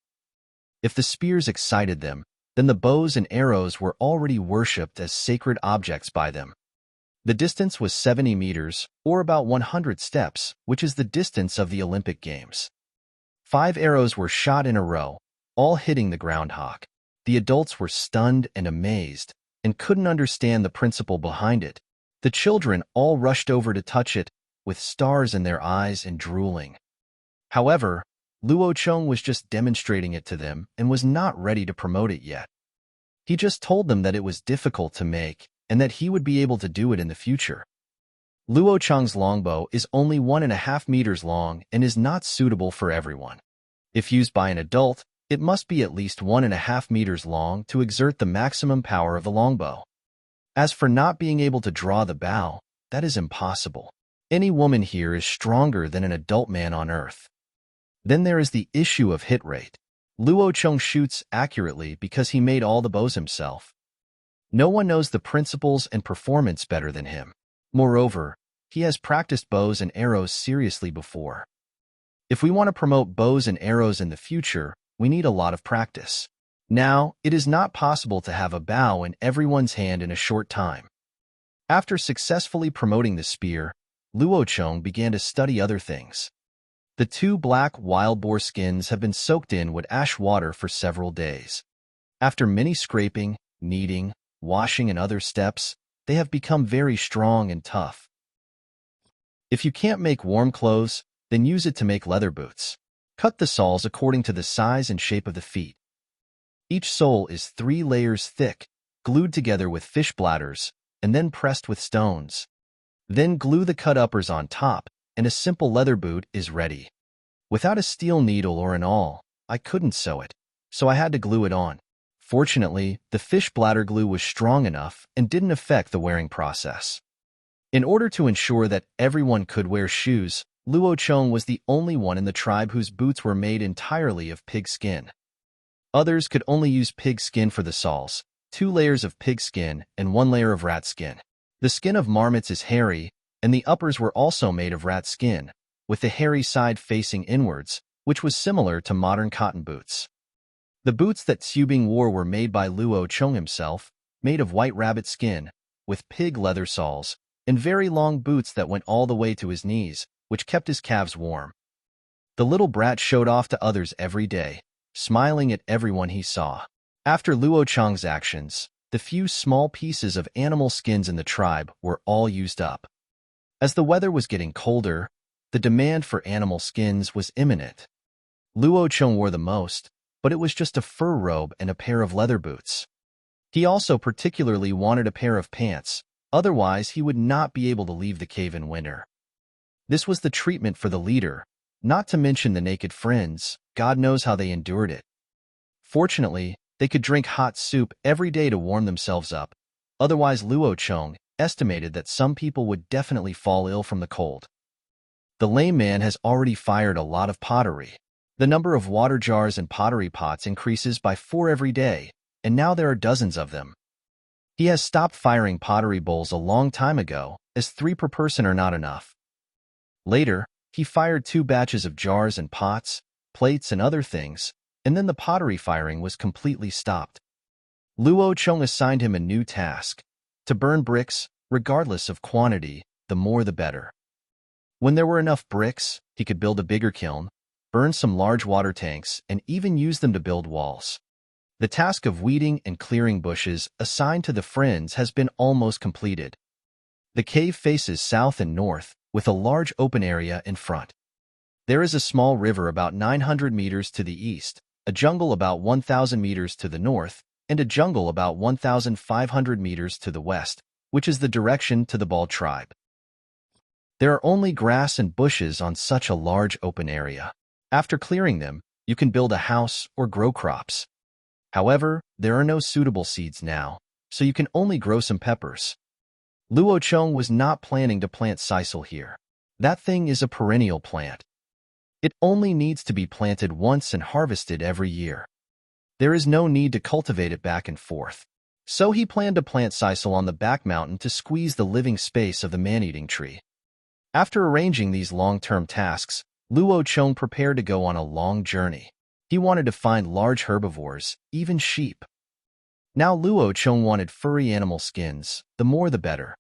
If the spears excited them, then the bows and arrows were already worshipped as sacred objects by them. The distance was 70 meters, or about 100 steps, which is the distance of the Olympic Games. 5 arrows were shot in a row, all hitting the groundhog. The adults were stunned and amazed, and couldn't understand the principle behind it. The children all rushed over to touch it, with stars in their eyes and drooling. However, Luo Chong was just demonstrating it to them and was not ready to promote it yet. He just told them that it was difficult to make and that he would be able to do it in the future. Luo Chong's longbow is only 1.5 meters long and is not suitable for everyone. If used by an adult, It must be at least 1.5 meters long to exert the maximum power of the longbow. As for not being able to draw the bow, that is impossible. Any woman here is stronger than an adult man on Earth. Then there is the issue of hit rate. Luo Cheng shoots accurately because he made all the bows himself. No one knows the principles and performance better than him. Moreover, he has practiced bows and arrows seriously before. If we want to promote bows and arrows in the future, we need a lot of practice. Now, it is not possible to have a bow in everyone's hand in a short time. After successfully promoting the spear, Luo Cheng began to study other things. The 2 black wild boar skins have been soaked in with ash water for several days. After many scraping, kneading, washing and other steps, they have become very strong and tough. If you can't make warm clothes, then use it to make leather boots. Cut the soles according to the size and shape of the feet. Each sole is 3 layers thick, glued together with fish bladders, and then pressed with stones. Then glue the cut uppers on top, and a simple leather boot is ready. Without a steel needle or an awl, I couldn't sew it, so I had to glue it on. Fortunately, the fish bladder glue was strong enough and didn't affect the wearing process. In order to ensure that everyone could wear shoes, Luo Cheng was the only one in the tribe whose boots were made entirely of pig skin. Others could only use pig skin for the soles, 2 layers of pig skin and 1 layer of rat skin. The skin of marmots is hairy, and the uppers were also made of rat skin, with the hairy side facing inwards, which was similar to modern cotton boots. The boots that Xubing wore were made by Luo Cheng himself, made of white rabbit skin, with pig leather soles, and very long boots that went all the way to his knees, which kept his calves warm. The little brat showed off to others every day, smiling at everyone he saw. After Luo Cheng's actions, the few small pieces of animal skins in the tribe were all used up. As the weather was getting colder, the demand for animal skins was imminent. Luo Cheng wore the most, but it was just a fur robe and a pair of leather boots. He also particularly wanted a pair of pants, otherwise he would not be able to leave the cave in winter. This was the treatment for the leader, not to mention the naked friends. God knows how they endured it. Fortunately, they could drink hot soup every day to warm themselves up. Otherwise, Luo Cheng estimated that some people would definitely fall ill from the cold. The lame man has already fired a lot of pottery. The number of water jars and pottery pots increases by 4 every day, and now there are dozens of them. He has stopped firing pottery bowls a long time ago, as 3 per person are not enough. Later, he fired 2 batches of jars and pots, plates and other things, and then the pottery firing was completely stopped. Luo Cheng assigned him a new task, to burn bricks, regardless of quantity, the more the better. When there were enough bricks, he could build a bigger kiln, burn some large water tanks, and even use them to build walls. The task of weeding and clearing bushes assigned to the friends has been almost completed. The cave faces south and north, with a large open area in front. There is a small river about 900 meters to the east, a jungle about 1,000 meters to the north, and a jungle about 1,500 meters to the west, which is the direction to the Bald tribe. There are only grass and bushes on such a large open area. After clearing them, you can build a house or grow crops. However, there are no suitable seeds now, so you can only grow some peppers. Luo Cheng was not planning to plant sisal here. That thing is a perennial plant. It only needs to be planted once and harvested every year. There is no need to cultivate it back and forth. So he planned to plant sisal on the back mountain to squeeze the living space of the man-eating tree. After arranging these long-term tasks, Luo Cheng prepared to go on a long journey. He wanted to find large herbivores, even sheep. Now Luo Cheng wanted furry animal skins, the more the better.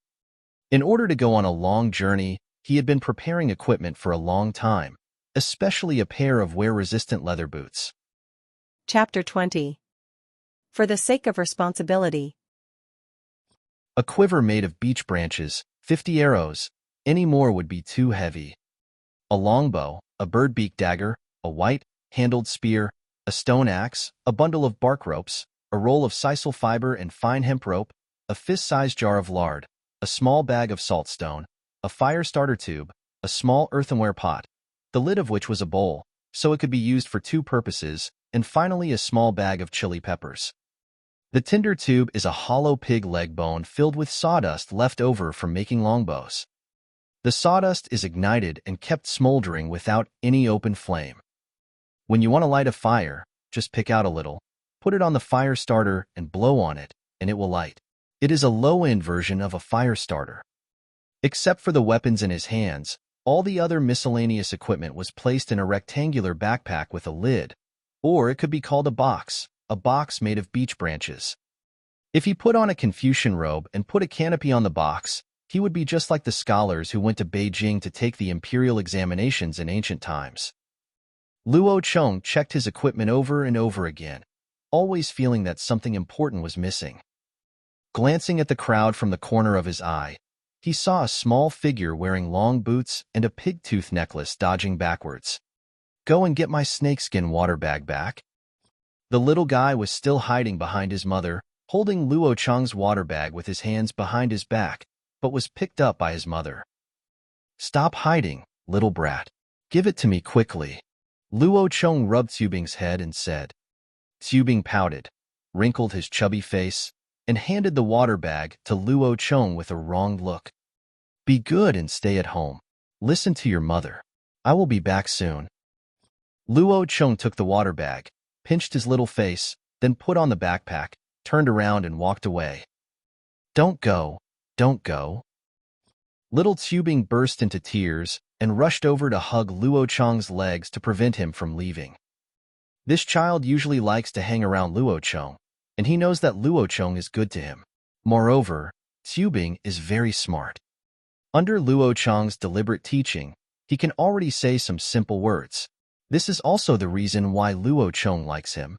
In order to go on a long journey, he had been preparing equipment for a long time, especially a pair of wear-resistant leather boots. Chapter 20. For the sake of responsibility. A quiver made of beech branches, 50 arrows, any more would be too heavy. A longbow, a bird-beak dagger, a white-handled spear, a stone axe, a bundle of bark ropes, a roll of sisal fiber and fine hemp rope, a fist-sized jar of lard, a small bag of saltstone, a fire starter tube, a small earthenware pot, the lid of which was a bowl, so it could be used for 2 purposes, and finally a small bag of chili peppers. The tinder tube is a hollow pig leg bone filled with sawdust left over from making longbows. The sawdust is ignited and kept smoldering without any open flame. When you want to light a fire, just pick out a little, put it on the fire starter and blow on it, and it will light. It is a low-end version of a fire starter. Except for the weapons in his hands, all the other miscellaneous equipment was placed in a rectangular backpack with a lid, or it could be called a box made of beech branches. If he put on a Confucian robe and put a canopy on the box, he would be just like the scholars who went to Beijing to take the imperial examinations in ancient times. Luo Cheng checked his equipment over and over again, always feeling that something important was missing. Glancing at the crowd from the corner of his eye, he saw a small figure wearing long boots and a pig-tooth necklace dodging backwards. "Go and get my snakeskin water bag back." The little guy was still hiding behind his mother, holding Luo Cheng's water bag with his hands behind his back, but was picked up by his mother. "Stop hiding, little brat. Give it to me quickly." Luo Cheng rubbed Tubing's head and said. Tubing pouted, wrinkled his chubby face, and handed the water bag to Luo Cheng with a wronged look. "Be good and stay at home. Listen to your mother. I will be back soon." Luo Cheng took the water bag, pinched his little face, then put on the backpack, turned around and walked away. "Don't go, don't go." Little Tubing burst into tears and rushed over to hug Luo Cheng's legs to prevent him from leaving. This child usually likes to hang around Luo Cheng, and he knows that Luo Cheng is good to him. Moreover, Tubing is very smart. Under Luo Cheng's deliberate teaching, he can already say some simple words. This is also the reason why Luo Cheng likes him.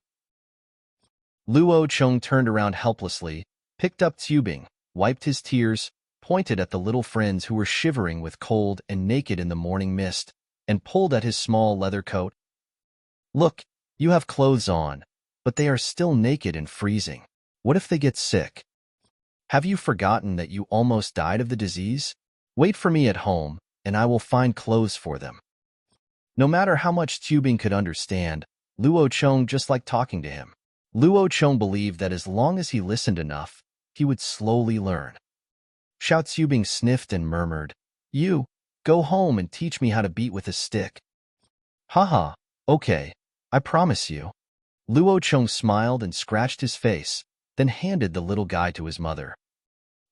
Luo Cheng turned around helplessly, picked up Tubing, wiped his tears, pointed at the little friends who were shivering with cold and naked in the morning mist, and pulled at his small leather coat. "Look, you have clothes on, but they are still naked and freezing. What if they get sick? Have you forgotten that you almost died of the disease? Wait for me at home, and I will find clothes for them." No matter how much Tubing could understand, Luo Cheng just liked talking to him. Luo Cheng believed that as long as he listened enough, he would slowly learn. Xiao Tubing sniffed and murmured, "You, go home and teach me how to beat with a stick." "Haha, okay, I promise you." Luo Cheng smiled and scratched his face, then handed the little guy to his mother.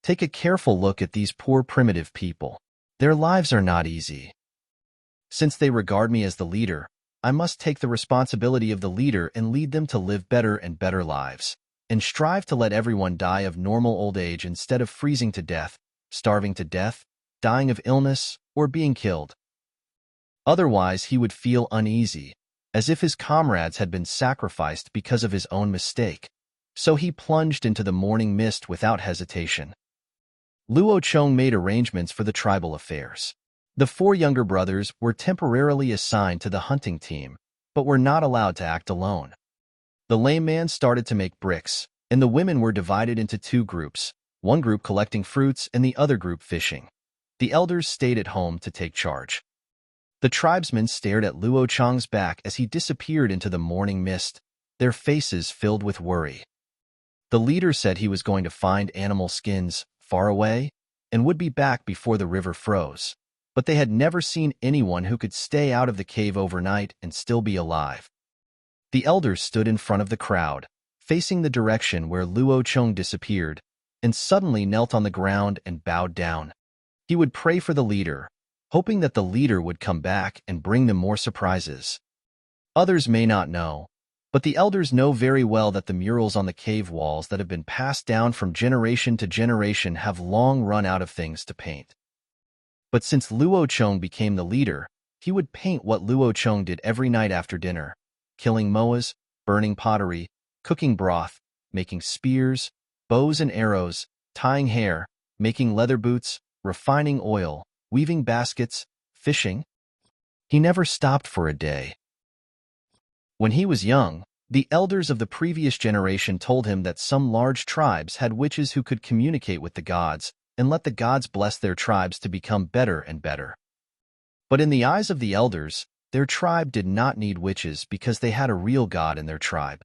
"Take a careful look at these poor primitive people. Their lives are not easy. Since they regard me as the leader, I must take the responsibility of the leader and lead them to live better and better lives, and strive to let everyone die of normal old age instead of freezing to death, starving to death, dying of illness, or being killed. Otherwise, he would feel uneasy, as if his comrades had been sacrificed because of his own mistake. So he plunged into the morning mist without hesitation. Luo Cheng made arrangements for the tribal affairs. The 4 younger brothers were temporarily assigned to the hunting team, but were not allowed to act alone. The lame man started to make bricks, and the women were divided into 2 groups, one group collecting fruits and the other group fishing. The elders stayed at home to take charge. The tribesmen stared at Luo Cheng's back as he disappeared into the morning mist, their faces filled with worry. The leader said he was going to find animal skins far away and would be back before the river froze. But they had never seen anyone who could stay out of the cave overnight and still be alive. The elders stood in front of the crowd, facing the direction where Luo Cheng disappeared, and suddenly knelt on the ground and bowed down. He would pray for the leader, hoping that the leader would come back and bring them more surprises. Others may not know, but the elders know very well that the murals on the cave walls that have been passed down from generation to generation have long run out of things to paint. But since Luo Cheng became the leader, he would paint what Luo Cheng did every night after dinner, killing moas, burning pottery, cooking broth, making spears, bows and arrows, tying hair, making leather boots, refining oil, weaving baskets, fishing. He never stopped for a day. When he was young, the elders of the previous generation told him that some large tribes had witches who could communicate with the gods, and let the gods bless their tribes to become better and better. But in the eyes of the elders, Their tribe did not need witches because they had a real god in their tribe.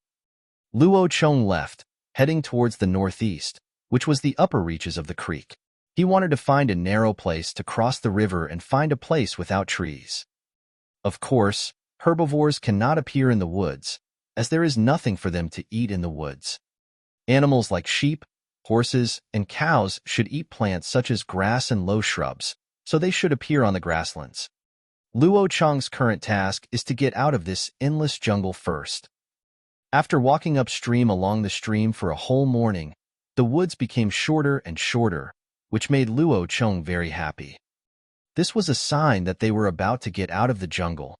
Luo Chong left, heading towards the northeast, which was the upper reaches of the creek. He wanted to find a narrow place to cross the river and find a place without trees. Of course, herbivores cannot appear in the woods, as there is nothing for them to eat in the woods. Animals like sheep, horses, and cows should eat plants such as grass and low shrubs, so they should appear on the grasslands. Luo Chong's current task is to get out of this endless jungle first. After walking upstream along the stream for a whole morning, the woods became shorter and shorter, which made Luo Chong very happy. This was a sign that they were about to get out of the jungle.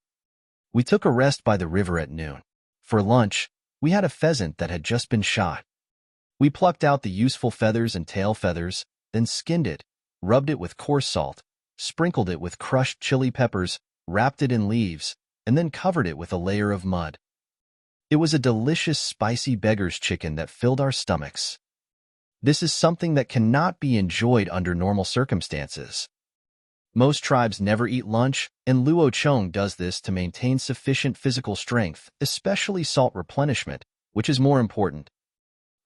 We took a rest by the river at noon. For lunch, we had a pheasant that had just been shot. We plucked out the useful feathers and tail feathers, then skinned it, rubbed it with coarse salt, sprinkled it with crushed chili peppers, wrapped it in leaves, and then covered it with a layer of mud. It was a delicious spicy beggar's chicken that filled our stomachs. This is something that cannot be enjoyed under normal circumstances. Most tribes never eat lunch, and Luo Chong does this to maintain sufficient physical strength, especially salt replenishment, which is more important.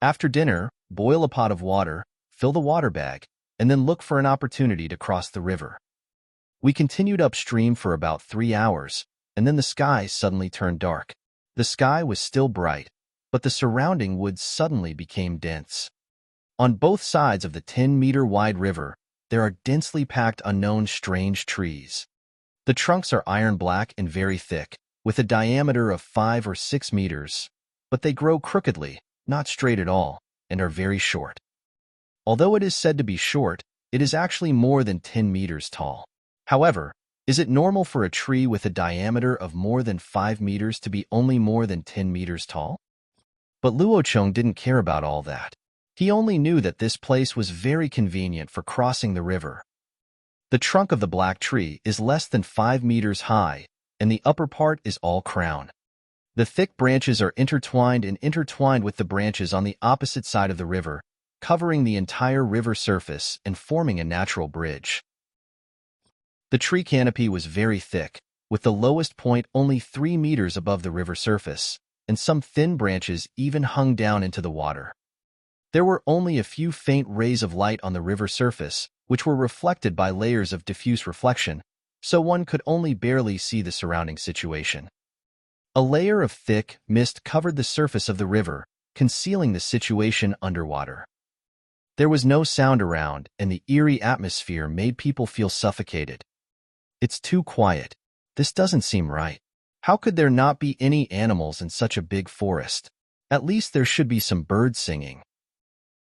After dinner, boil a pot of water, fill the water bag, and then look for an opportunity to cross the river. We continued upstream for about 3 hours, and then the sky suddenly turned dark. The sky was still bright, but the surrounding woods suddenly became dense. On both sides of the 10-meter-wide river, there are densely packed unknown strange trees. The trunks are iron black and very thick, with a diameter of 5 or 6 meters, but they grow crookedly, not straight at all, and are very short. Although it is said to be short, it is actually more than 10 meters tall. However, is it normal for a tree with a diameter of more than 5 meters to be only more than 10 meters tall? But Luo Chong didn't care about all that. He only knew that this place was very convenient for crossing the river. The trunk of the black tree is less than 5 meters high, and the upper part is all crown. The thick branches are intertwined with the branches on the opposite side of the river, covering the entire river surface and forming a natural bridge. The tree canopy was very thick, with the lowest point only 3 meters above the river surface, and some thin branches even hung down into the water. There were only a few faint rays of light on the river surface, which were reflected by layers of diffuse reflection, so one could only barely see the surrounding situation. A layer of thick mist covered the surface of the river, concealing the situation underwater. There was no sound around, and the eerie atmosphere made people feel suffocated. It's too quiet. This doesn't seem right. How could there not be any animals in such a big forest? At least there should be some birds singing.